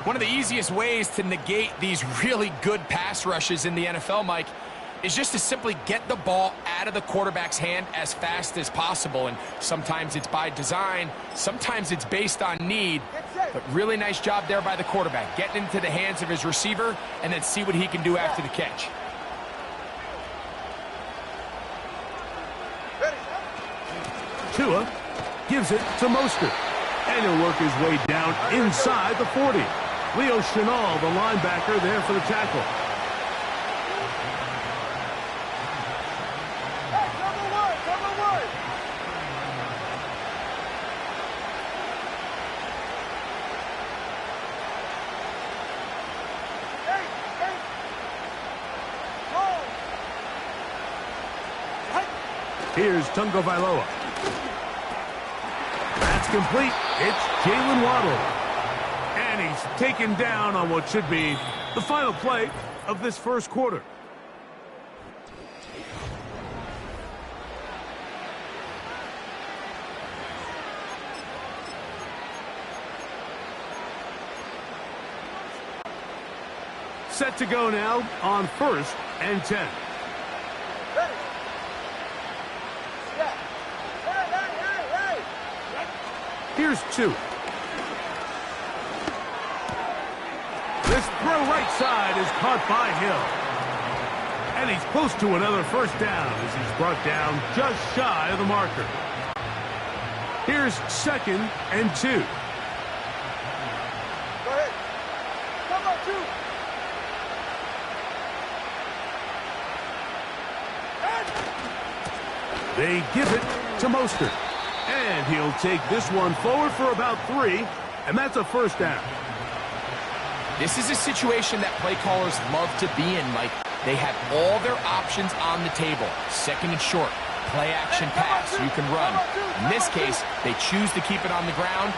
One of the easiest ways to negate these really good pass rushes in the NFL, Mike, is just to simply get the ball out of the quarterback's hand as fast as possible. And sometimes it's by design, sometimes it's based on need. But really nice job there by the quarterback, getting into the hands of his receiver and then see what he can do after the catch. Tua gives it to Mostert. And he'll work his way down inside the 40. Leo Chenal, the linebacker, there for the tackle. Cover one. Here's Tagovailoa. That's complete. It's Jalen Waddle. And he's taken down on what should be the final play of this first quarter. Set to go now on 1st and 10. Here's 2. This throw right side is caught by Hill. And he's close to another 1st down as he's brought down just shy of the marker. Here's 2nd and 2. Go ahead. Come on, 2. They give it to Mostert. And he'll take this one forward for about 3, and that's a 1st down. This is a situation that play callers love to be in, Mike. They have all their options on the table. 2nd and short, play action pass, you can run. In this case, they choose to keep it on the ground,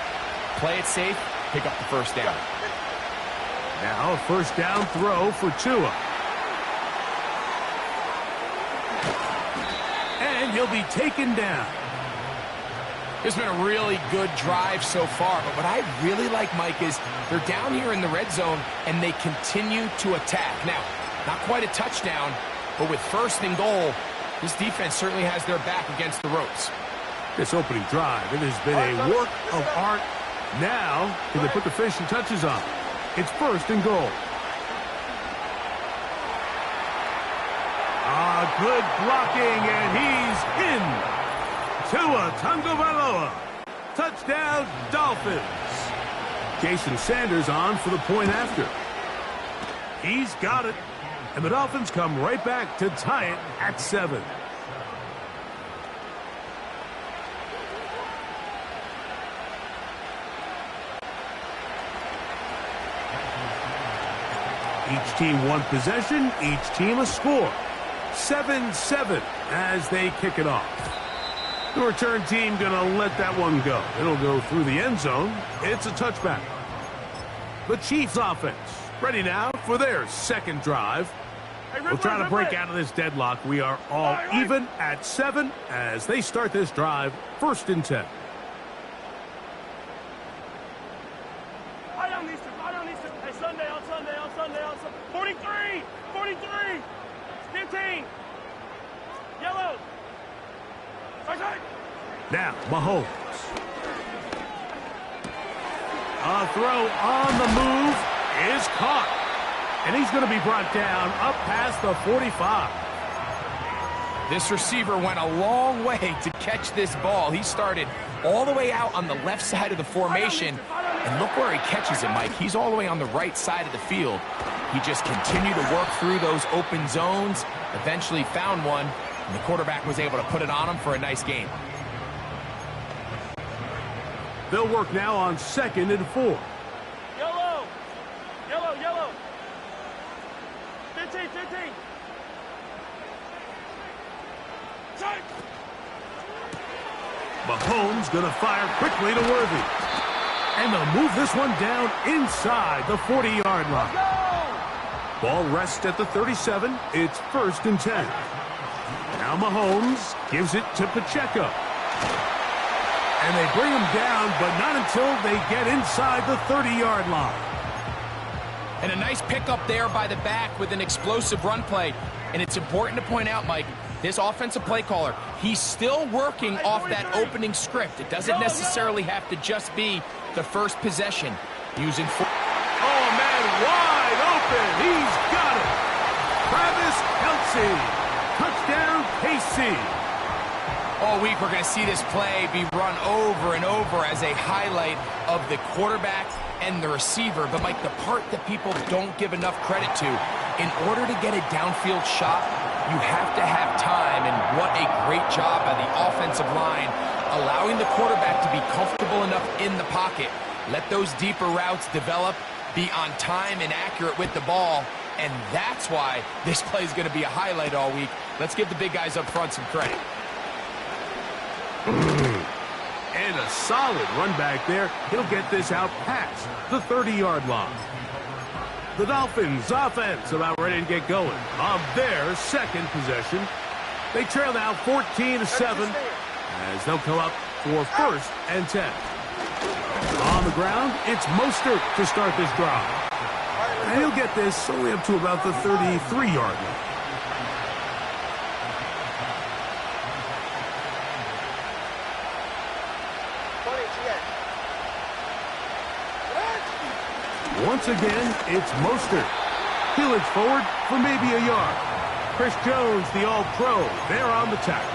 play it safe, pick up the 1st down. Now a 1st down throw for Tua. And he'll be taken down. It's been a really good drive so far, but what I really like, Mike, is they're down here in the red zone, and they continue to attack. Now, not quite a touchdown, but with 1st and goal, this defense certainly has their back against the ropes. This opening drive, it has been a work of art. Now, can they put the finishing touches on? It's 1st and goal. Good blocking, and he's in. Tua Tagovailoa. Touchdown, Dolphins. Jason Sanders on for the point after. He's got it. And the Dolphins come right back to tie it at 7. Each team one possession, each team a score. 7-7 as they kick it off. The return team going to let that one go. It'll go through the end zone. It's a touchback. The Chiefs offense ready now for their 2nd drive. We'll try to break out of this deadlock. We are all even at 7 as they start this drive, 1st and 10. Hey, Sunday on Sunday. Now, Mahomes. A throw on the move is caught. And he's going to be brought down up past the 45. This receiver went a long way to catch this ball. He started all the way out on the left side of the formation. And look where he catches it, Mike. He's all the way on the right side of the field. He just continued to work through those open zones, eventually found one, and the quarterback was able to put it on him for a nice gain. They'll work now on 2nd and 4. Yellow. Yellow, yellow. 15, 15. Mahomes going to fire quickly to Worthy. And they'll move this one down inside the 40-yard line. Ball rests at the 37. It's 1st and 10. Now Mahomes gives it to Pacheco. And they bring him down, but not until they get inside the 30-yard line. And a nice pickup there by the back with an explosive run play. And it's important to point out, Mike, this offensive play caller, he's still working off that opening script. It doesn't necessarily have to just be the first possession. Using oh, man, wide open. He's got it. Travis Kelce. Touchdown, KC. All week we're going to see this play be run over and over as a highlight of the quarterback and the receiver. But, Mike, the part that people don't give enough credit to, in order to get a downfield shot, you have to have time, and what a great job by the offensive line, allowing the quarterback to be comfortable enough in the pocket, let those deeper routes develop, be on time and accurate with the ball, and that's why this play is going to be a highlight all week. Let's give the big guys up front some credit. And a solid run back there. He'll get this out past the 30-yard line. The Dolphins offense about ready to get going on their 2nd possession. They trail now 14-7 as they'll come up for 1st and 10. On the ground, it's Mostert to start this drive. And he'll get this only up to about the 33-yard line. Once again, it's Mostert. He'll edge forward for maybe a yard. Chris Jones, the All-Pro, there on the tackle.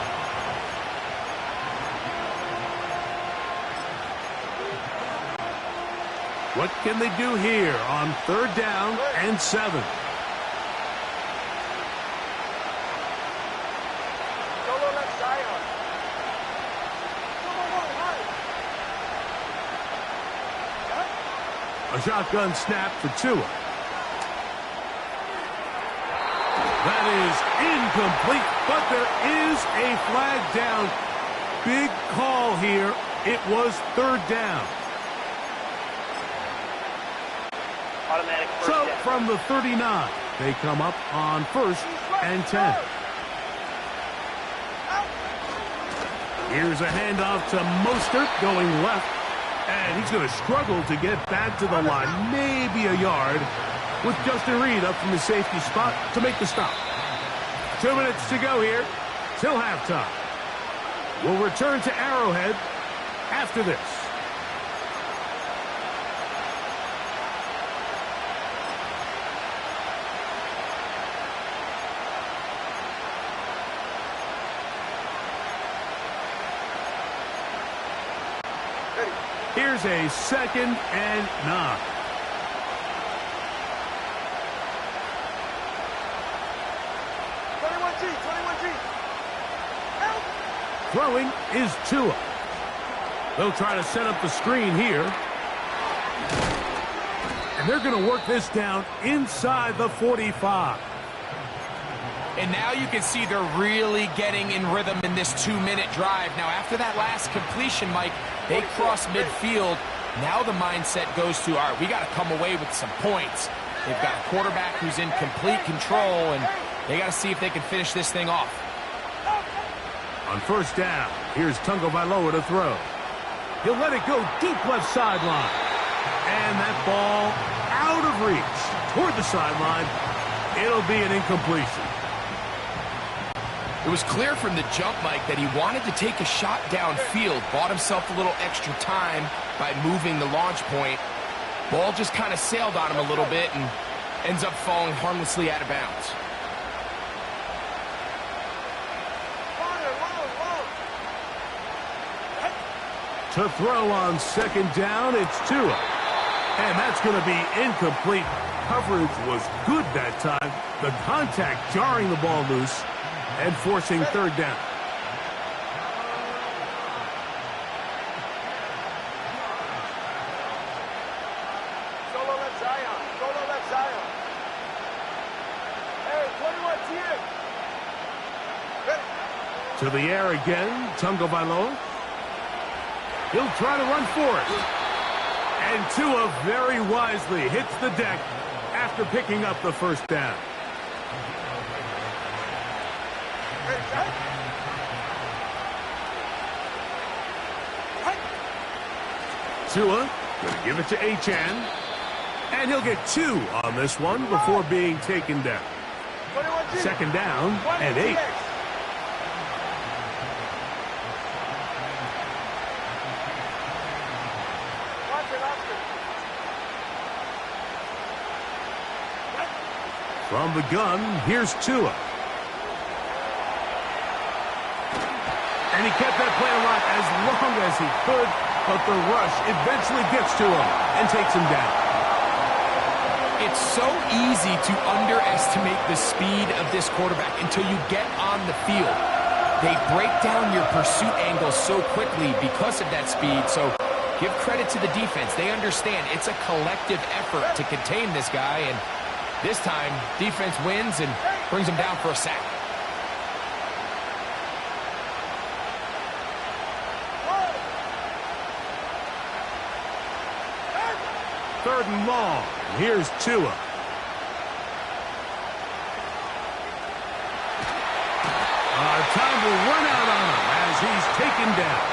What can they do here on 3rd down and 7? Solo left Zion. A shotgun snap for Tua. That is incomplete, but there is a flag down. Big call here. It was 3rd down. Automatic first So down. from the 39, they come up on 1st and 10. Here's a handoff to Mostert going left. And he's going to struggle to get back to the line, maybe a yard, with Justin Reed up from the safety spot to make the stop. 2 minutes to go here till halftime. We'll return to Arrowhead after this. Here's a 2nd and 9. Throwing is Tua. They'll try to set up the screen here. And they're going to work this down inside the 45. And now you can see they're really getting in rhythm in this 2-minute drive. Now, after that last completion, Mike, they cross midfield. Now the mindset goes to, all right, we got to come away with some points. They've got a quarterback who's in complete control, and they got to see if they can finish this thing off. On 1st down, here's Tungo Vailoa to throw. He'll let it go deep left sideline. And that ball out of reach toward the sideline. It'll be an incompletion. It was clear from the jump, Mike, that he wanted to take a shot downfield, bought himself a little extra time by moving the launch point. Ball just kind of sailed on him a little bit and ends up falling harmlessly out of bounds. To throw on second down, it's Tua. And that's going to be incomplete. Coverage was good that time. The contact jarring the ball loose and forcing third down. Solo left Zion. Solo left Zion. Hey, 21 Tier. To the air again, Tagovailoa. He'll try to run for it. And Tua very wisely hits the deck after picking up the first down. Tua going to give it to Achane. And he'll get 2 on this one before being taken down. Second down and 8. From the gun, here's Tua. And he kept that play alive as long as he could, but the rush eventually gets to him and takes him down. It's so easy to underestimate the speed of this quarterback until you get on the field. They break down your pursuit angles so quickly because of that speed, so give credit to the defense. They understand it's a collective effort to contain this guy, and this time, defense wins and brings him down for a sack. Third and long. Here's Tua. Time will run out on him as he's taken down.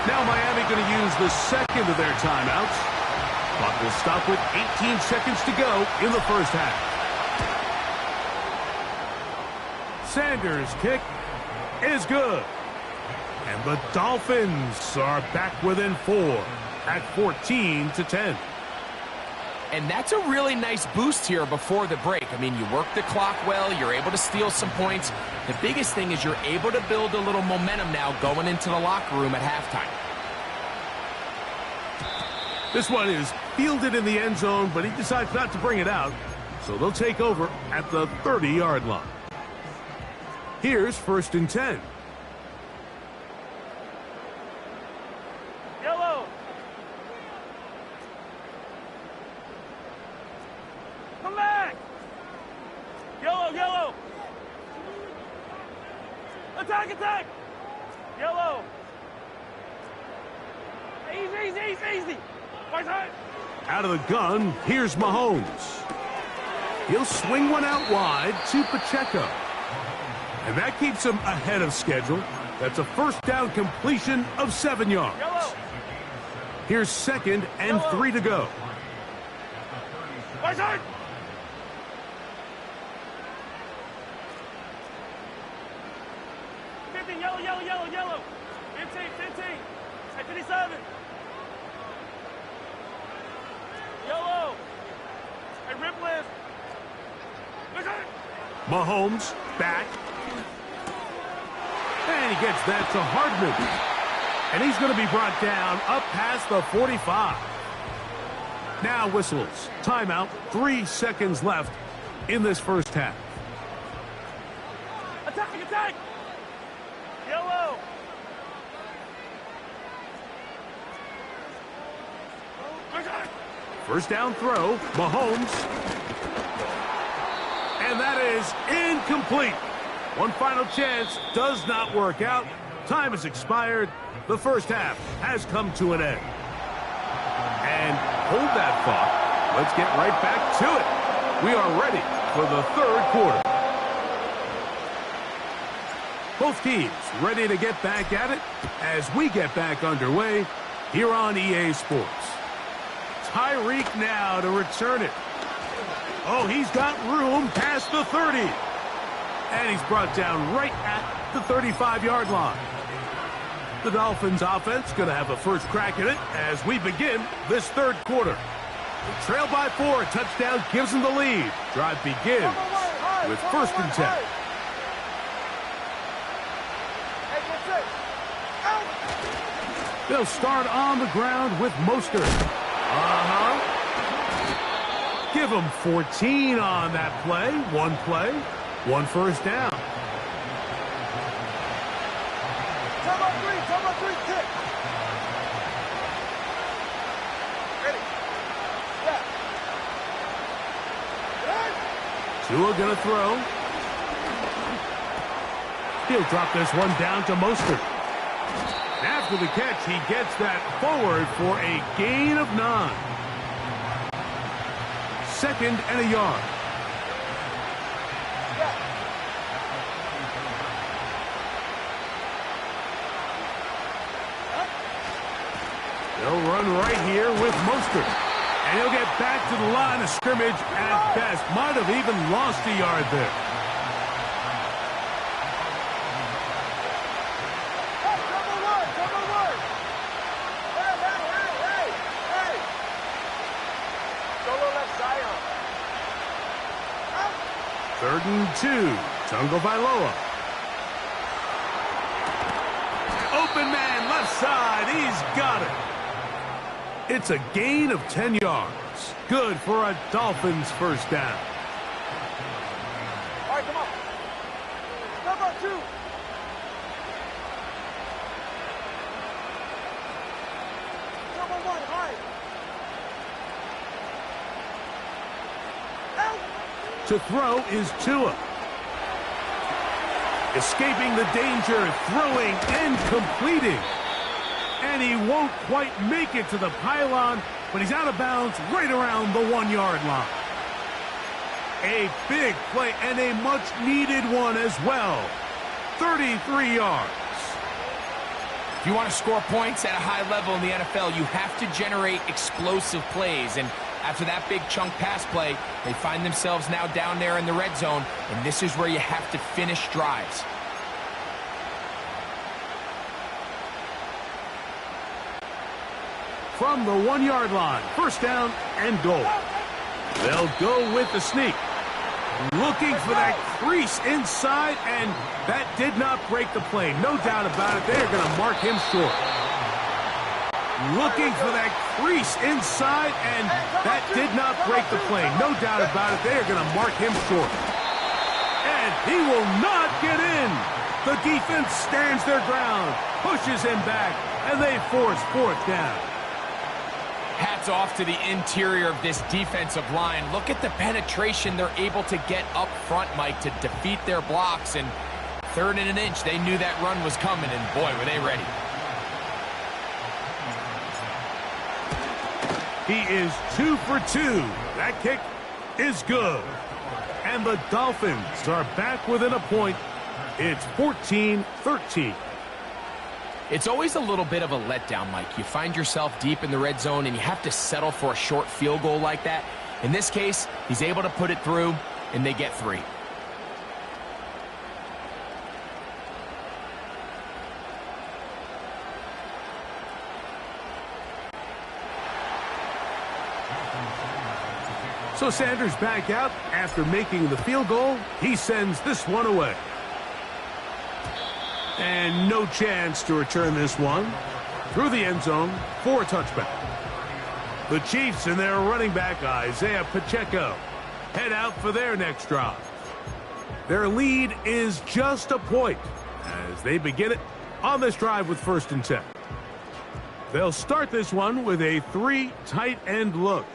Now Miami going to use the second of their timeouts. Clock will stop with 18 seconds to go in the first half. Sanders' kick is good. And the Dolphins are back within 4 at 14-10. And that's a really nice boost here before the break. I mean, you work the clock well, you're able to steal some points. The biggest thing is you're able to build a little momentum now going into the locker room at halftime. This one is fielded in the end zone, but he decides not to bring it out. So they'll take over at the 30-yard line. Here's 1st and 10. Yellow. Come back. Yellow, yellow. Attack, attack. Yellow. Easy, easy, easy, easy. Out of the gun, here's Mahomes. He'll swing one out wide to Pacheco. And that keeps him ahead of schedule. That's a first down completion of 7 yards. Yellow. Here's 2nd and 3 to go. Right side. Yellow, yellow, yellow, yellow. 15, 15. At 57. Yellow. Hey, rip list. Mahomes back. And he gets that to Hardman. And he's going to be brought down up past the 45. Now whistles. Timeout. 3 seconds left in this first half. Attack, attack. Yellow. First down throw, Mahomes. And that is incomplete. One final chance does not work out. Time has expired. The first half has come to an end. And hold that thought. Let's get right back to it. We are ready for the third quarter. Both teams ready to get back at it as we get back underway here on EA Sports. Tyreek now to return it. Oh, he's got room past the 30. And he's brought down right at the 35-yard line. The Dolphins offense going to have a first crack at it as we begin this third quarter. They trail by 4. A touchdown gives them the lead. Drive begins with 1st and 10. They'll start on the ground with Mostert. Give them 14 on that play. One first down. Come on, 3, kick. Ready. Yeah. Tua gonna throw. He'll drop this one down to Mostert. After the catch, he gets that forward for a gain of 9. 2nd and a yard. They'll run right here with Mostert. And he'll get back to the line of scrimmage at best. Might have even lost a yard there. Third and 2. Tagovailoa. Open man, left side. He's got it. It's a gain of 10 yards. Good for a Dolphins first down. All right, come on. Number 2. Number 1, high. To throw is Tua. Escaping the danger, throwing and completing. And he won't quite make it to the pylon, but he's out of bounds right around the 1-yard line. A big play and a much-needed one as well. 33 yards. If you want to score points at a high level in the NFL, you have to generate explosive plays. And after that big chunk pass play, they find themselves now down there in the red zone, and this is where you have to finish drives. From the 1-yard line, first down and goal. They'll go with the sneak. Looking for that crease inside, and that did not break the play. No doubt about it. They're going to mark him short. Looking for that crease inside, and that did not break the play. No doubt about it. They are going to mark him short. And he will not get in. The defense stands their ground, pushes him back, and they force 4th down. Hats off to the interior of this defensive line. Look at the penetration they're able to get up front, Mike, to defeat their blocks. And 3rd and an inch, they knew that run was coming, and boy, were they ready. He is 2 for 2. That kick is good. And the Dolphins are back within a point. It's 14-13. It's always a little bit of a letdown, Mike. You find yourself deep in the red zone, and you have to settle for a short field goal like that. In this case, he's able to put it through, and they get 3. So Sanders back out after making the field goal. He sends this one away. And no chance to return this one through the end zone for a touchback. The Chiefs and their running back, Isaiah Pacheco, head out for their next drive. Their lead is just a point as they begin it on this drive with 1st and 10. They'll start this one with a 3 tight end look.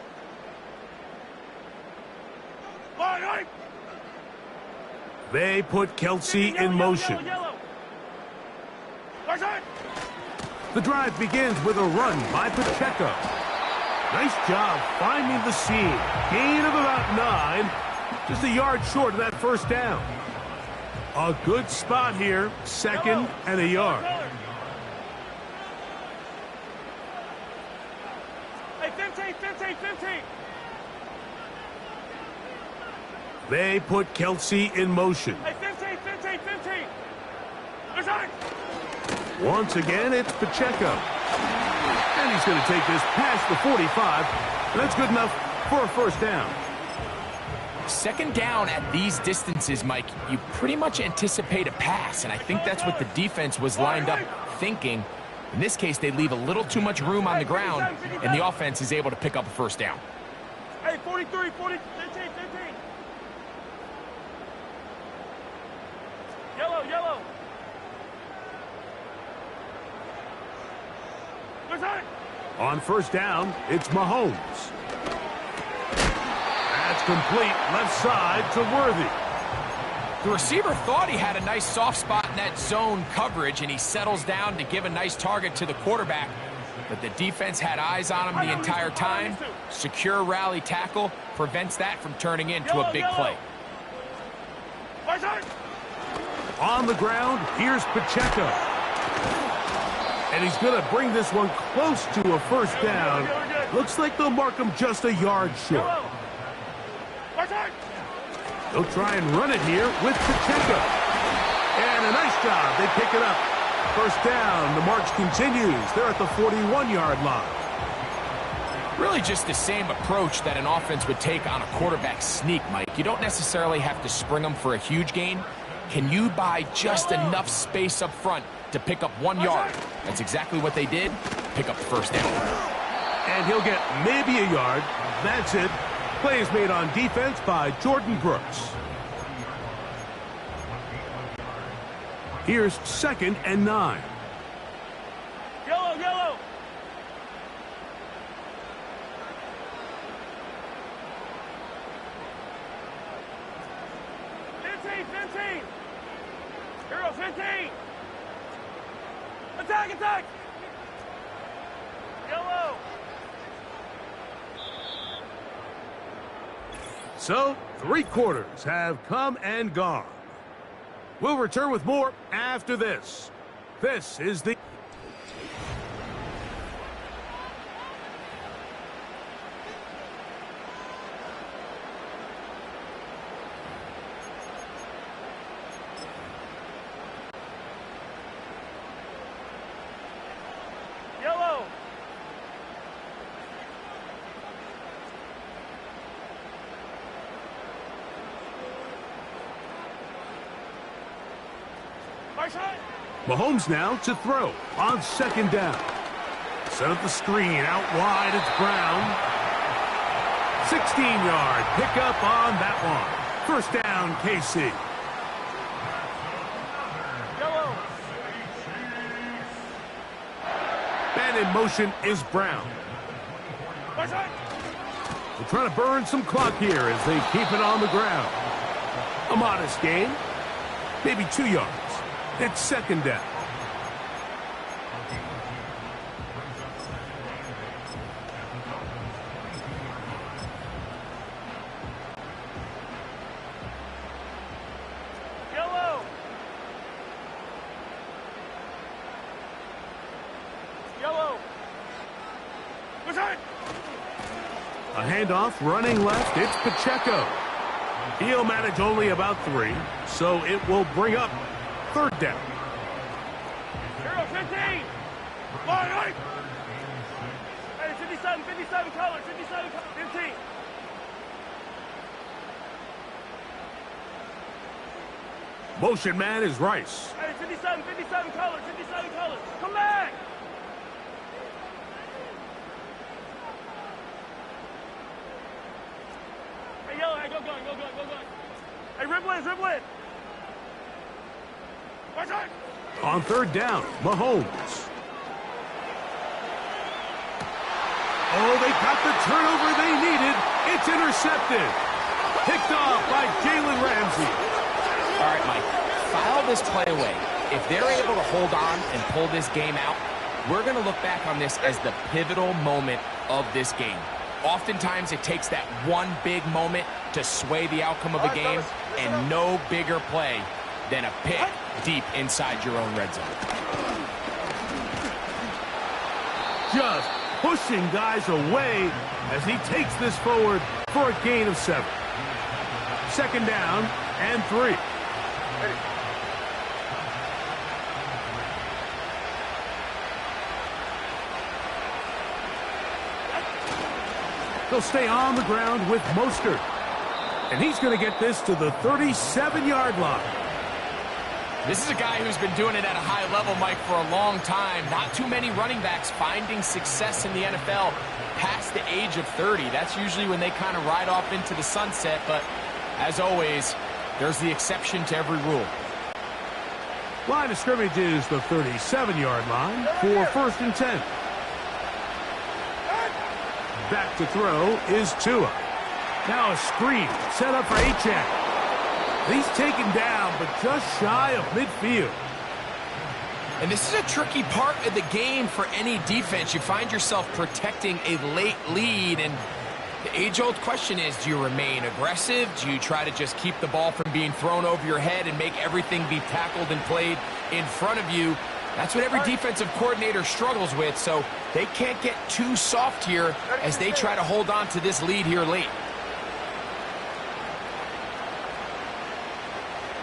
They put Kelsey in motion. The drive begins with a run by Pacheco. Nice job finding the seam. Gain of about 9. Just a yard short of that first down. A good spot here. 2nd and a yard. Hey, 15. They put Kelsey in motion. Hey, 15. Once again, it's Pacheco. And he's going to take this past the 45. And that's good enough for a first down. Second down at these distances, Mike, you pretty much anticipate a pass, and I think that's what the defense was lined up thinking. In this case, they leave a little too much room on the ground, and the offense is able to pick up a first down. Hey, 43, 40, 15, 15. Yellow, yellow. On first down, it's Mahomes. That's complete left side to Worthy. The receiver thought he had a nice soft spot in that zone coverage, and he settles down to give a nice target to the quarterback. But the defense had eyes on him the entire time. Secure rally tackle prevents that from turning into a big play. On the ground, here's Pacheco. And he's going to bring this one close to a first down. Looks like they'll mark him just a yard short. They'll try and run it here with Pacheco. And a nice job. They pick it up. First down. The march continues. They're at the 41-yard line. Really just the same approach that an offense would take on a quarterback sneak, Mike. You don't necessarily have to spring them for a huge gain. Can you buy just enough space up front to pick up 1 yard? That's exactly what they did. Pick up the first down. And he'll get maybe a yard. That's it. Play is made on defense by Jordan Brooks. Here's 2nd and 9. Yellow, yellow. Hero 15. Attack, attack. Yellow. So, 3 quarters have come and gone. We'll return with more after this. This is the... Yellow. Mahomes now to throw on 2nd down. Set up the screen. Out wide, it's Brown. 16-yard pickup on that one. First down, KC. Yellow. And in motion is Brown. They're trying to burn some clock here as they keep it on the ground. A modest gain. Maybe 2 yards. It's 2nd down. Yellow. Yellow. A handoff running left. It's Pacheco. He'll manage only about 3, so it will bring up 3rd down. Hero 15. Right. Hey, 57 color, 57 color, 15. Motion man is Rice. Hey, 57 color, 57 color. Come back. Hey, yellow, hey, go. Hey, ribble in. On 3rd down, Mahomes. Oh, they got the turnover they needed. It's intercepted. Picked off by Jalen Ramsey. All right, Mike, file this play away. If they're able to hold on and pull this game out, we're going to look back on this as the pivotal moment of this game. Oftentimes, it takes that one big moment to sway the outcome of a game, and no bigger play than a pick deep inside your own red zone. Just pushing guys away as he takes this forward for a gain of 7. 2nd down and 3. They'll stay on the ground with Mostert. And he's going to get this to the 37-yard line. This is a guy who's been doing it at a high level, Mike, for a long time. Not too many running backs finding success in the NFL past the age of 30. That's usually when they kind of ride off into the sunset. But as always, there's the exception to every rule. Line of scrimmage is the 37-yard line for 1st and 10. Back to throw is Tua. Now a screen set up for Achane. He's taken down, but just shy of midfield. And this is a tricky part of the game for any defense. You find yourself protecting a late lead, and the age-old question is, do you remain aggressive? Do you try to just keep the ball from being thrown over your head and make everything be tackled and played in front of you? That's what every defensive coordinator struggles with, so they can't get too soft here as they try to hold on to this lead here late.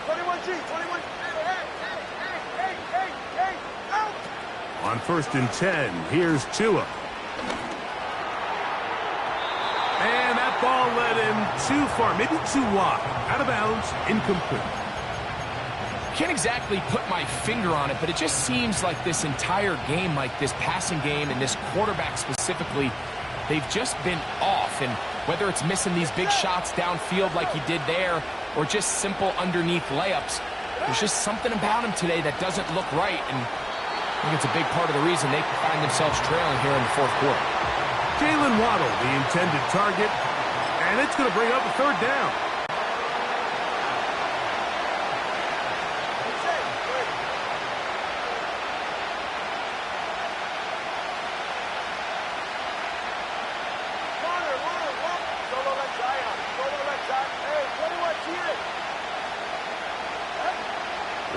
21G, 21. Hey, out! On 1st and 10, here's Tua. And that ball led him too far, maybe too wide. Out of bounds, incomplete. Can't exactly put my finger on it, but it just seems like this entire game, like this passing game and this quarterback specifically, they've just been off. And whether it's missing these big shots downfield like he did there or just simple underneath layups, there's just something about him today that doesn't look right. And I think it's a big part of the reason they find themselves trailing here in the 4th quarter. Jalen Waddle, the intended target, and it's going to bring up a 3rd down.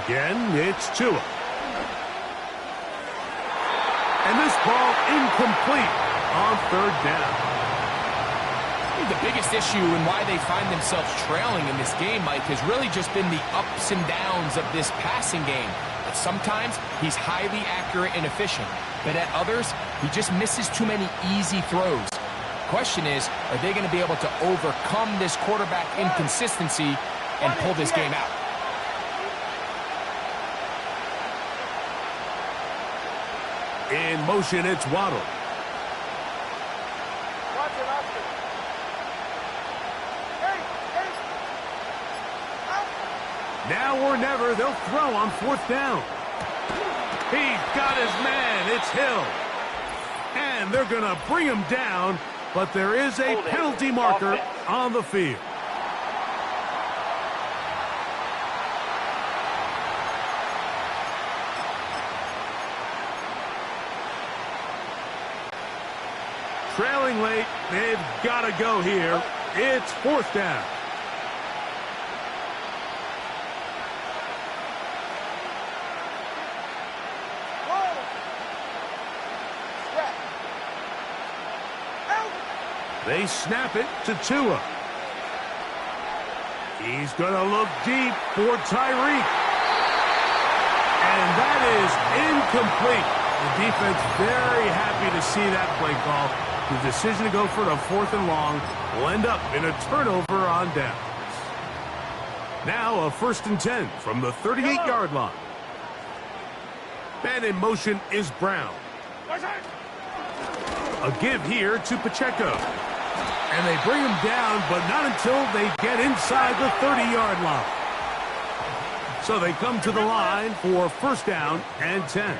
Again, it's Tua. And this ball incomplete on 3rd down. I think the biggest issue and why they find themselves trailing in this game, Mike, has really just been the ups and downs of this passing game. But sometimes he's highly accurate and efficient, but at others, he just misses too many easy throws. The question is, are they going to be able to overcome this quarterback inconsistency and pull this game out? In motion, it's Waddle. Now or never, they'll throw on 4th down. He's got his man. It's Hill. And they're going to bring him down, but there is a penalty marker on the field. Trailing late, they've got to go here. It's 4th down. They snap it to Tua. He's going to look deep for Tyreek. And that is incomplete. The defense very happy to see that play call. The decision to go for it on 4th and long will end up in a turnover on downs. Now a 1st and 10 from the 38-yard line. Man in motion is Brown. A give here to Pacheco. And they bring him down, but not until they get inside the 30-yard line. So they come to the line for 1st down and 10.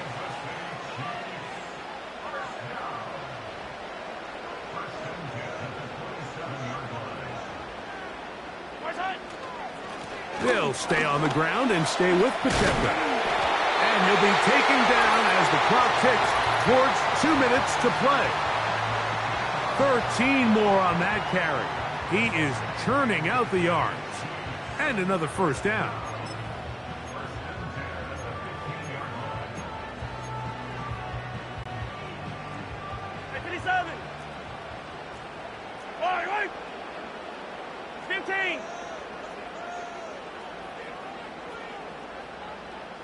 They'll stay on the ground and stay with Pacheco. And he'll be taken down as the clock ticks towards 2 minutes to play. 13 more on that carry. He is churning out the yards. And another 1st down. Right. 15.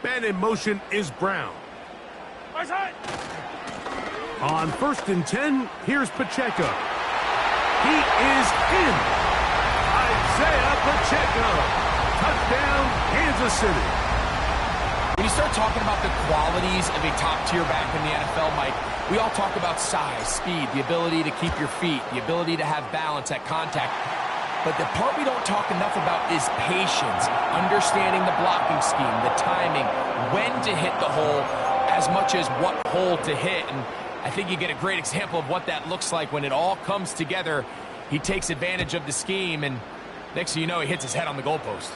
Man in motion is Brown. On 1st and 10, here's Pacheco. He is in. Isaiah Pacheco. Touchdown, Kansas City. When you start talking about the qualities of a top-tier back in the NFL, Mike, we all talk about size, speed, the ability to keep your feet, the ability to have balance at contact. But the part we don't talk enough about is patience, understanding the blocking scheme, the timing, when to hit the hole, as much as what hole to hit. And I think you get a great example of what that looks like when it all comes together. He takes advantage of the scheme, and next thing you know, he hits his head on the goalpost.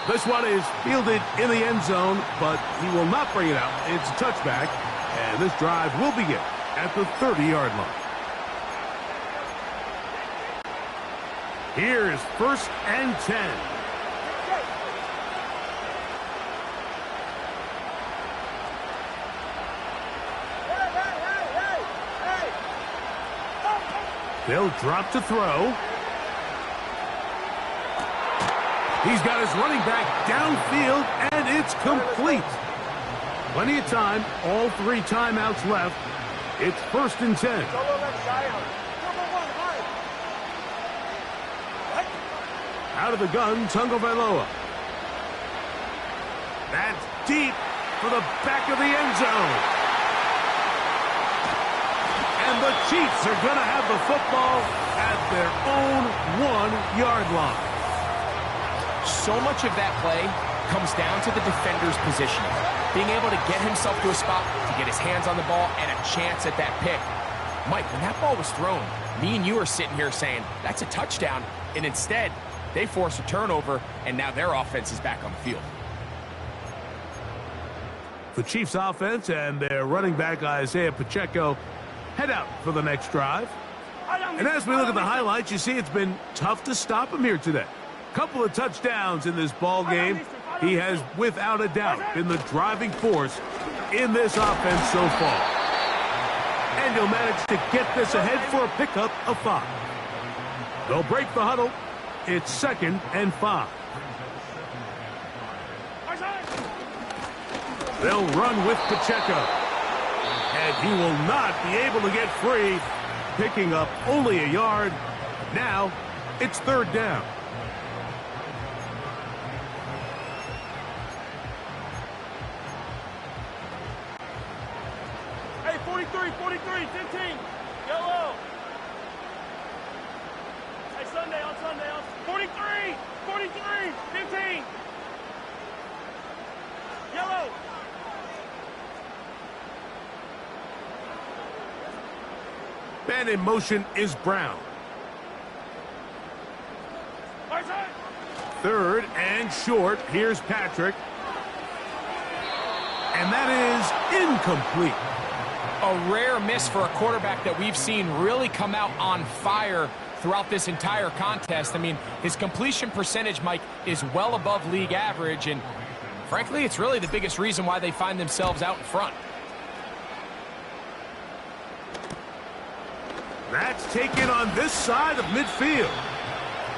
This one is fielded in the end zone, but he will not bring it out. It's a touchback, and this drive will begin at the 30-yard line. Here is 1st and 10. They'll drop to throw. He's got his running back downfield, and it's complete. Plenty of time, all 3 timeouts left. It's 1st and 10. Out of the gun, Tagovailoa. That's deep for the back of the end zone. And the Chiefs are going to have the football at their own 1-yard line. So much of that play comes down to the defender's positioning. Being able to get himself to a spot, to get his hands on the ball, and a chance at that pick. Mike, when that ball was thrown, me and you are sitting here saying, that's a touchdown. And instead, they force a turnover, and now their offense is back on the field. The Chiefs offense and their running back, Isaiah Pacheco, head out for the next drive. And as we look at the highlights, you see it's been tough to stop him here today. Couple of touchdowns in this ball game. He has, without a doubt, been the driving force in this offense so far. And he'll manage to get this ahead for a pickup of 5. They'll break the huddle. It's 2nd and 5. They'll run with Pacheco. And he will not be able to get free, picking up only a yard. Now, it's 3rd down. Hey, 43, 15. Yellow. Hey, Sunday on 43, 15. Yellow. Man in motion is Brown. 3rd and short. Here's Patrick. And that is incomplete. A rare miss for a quarterback that we've seen really come out on fire throughout this entire contest. I mean, his completion percentage, Mike, is well above league average, and frankly, it's really the biggest reason why they find themselves out in front. That's taken on this side of midfield.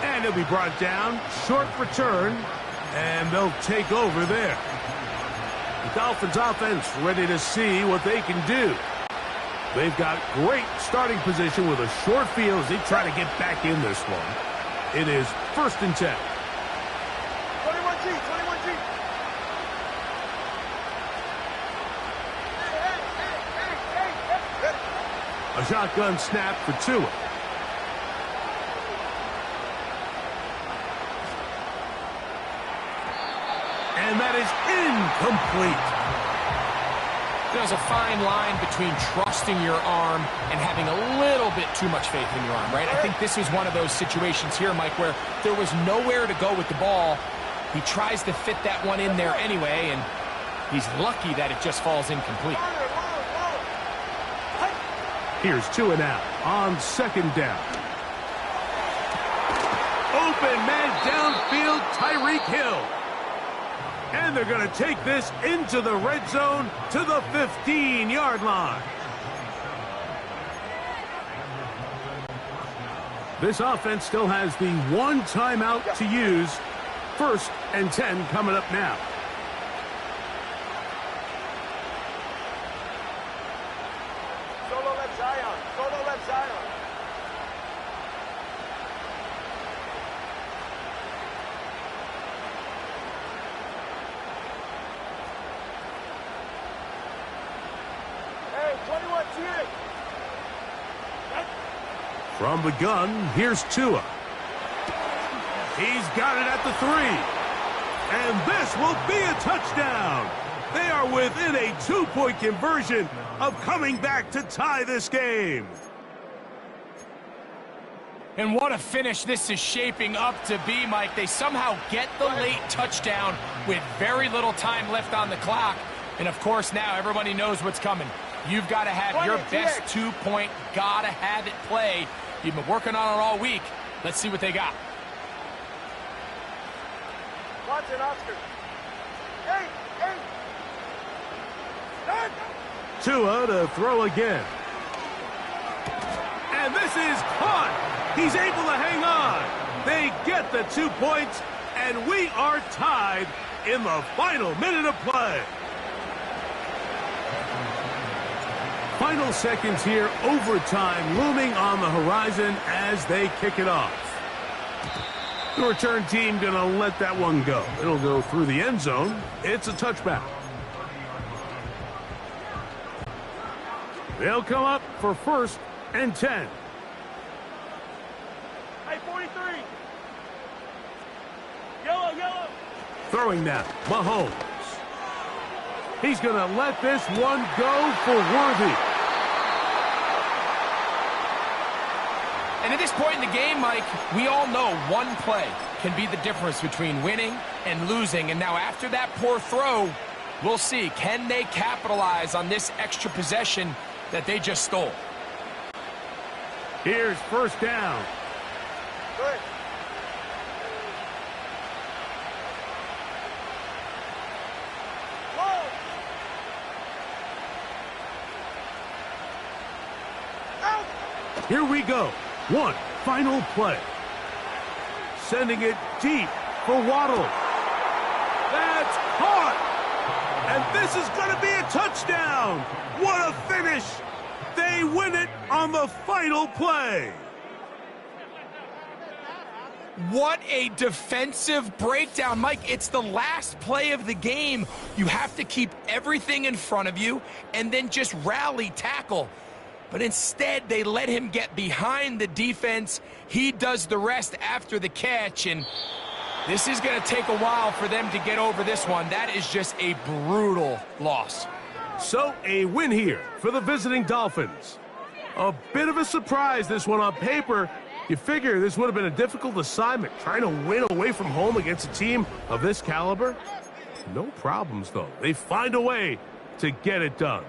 And he'll be brought down. Short return. And they'll take over there. The Dolphins offense ready to see what they can do. They've got great starting position with a short field as they try to get back in this one. It is 1st and 10. 21G. A shotgun snap for Tua. And that is incomplete. There's a fine line between trusting your arm and having a little bit too much faith in your arm, right? I think this is one of those situations here, Mike, where there was nowhere to go with the ball. He tries to fit that one in there anyway, and he's lucky that it just falls incomplete. Here's Tua now on 2nd down. Open man downfield, Tyreek Hill. And they're going to take this into the red zone to the 15-yard line. This offense still has the 1 timeout to use. 1st and 10 coming up now. Solo left Zion. Go to left, Zion. Hey, 21, TA. From the gun, here's Tua. He's got it at the 3. And this will be a touchdown. They are within a 2-point conversion of coming back to tie this game. And what a finish this is shaping up to be, Mike. They somehow get the late touchdown with very little time left on the clock. And, of course, now everybody knows what's coming. You've got to have your best 2-point, gotta have it play. You've been working on it all week. Let's see what they got. Watson, Oscar. Hey, hey. Done. Tua to throw again. And this is caught. He's able to hang on. They get the 2 points, and we are tied in the final minute of play. Final seconds here, overtime looming on the horizon as they kick it off. The return team going to let that one go. It'll go through the end zone. It's a touchback. They'll come up for 1st and 10. Hey, 43. Yellow, yellow. Throwing now, Mahomes. He's going to let this one go for Worthy. And at this point in the game, Mike, we all know one play can be the difference between winning and losing. And now after that poor throw, we'll see, can they capitalize on this extra possession that they just stole? Here's 1st down. Good. Whoa. Out. Here we go. One final play. Sending it deep for Waddle. That's caught. And this is going to be a touchdown. What a finish. They win it on the final play. What a defensive breakdown. Mike, it's the last play of the game. You have to keep everything in front of you and then just rally tackle. But instead, they let him get behind the defense. He does the rest after the catch, and this is going to take a while for them to get over this one. That is just a brutal loss. So, a win here for the visiting Dolphins. A bit of a surprise, this one on paper. You figure this would have been a difficult assignment, trying to win away from home against a team of this caliber. No problems, though. They find a way to get it done.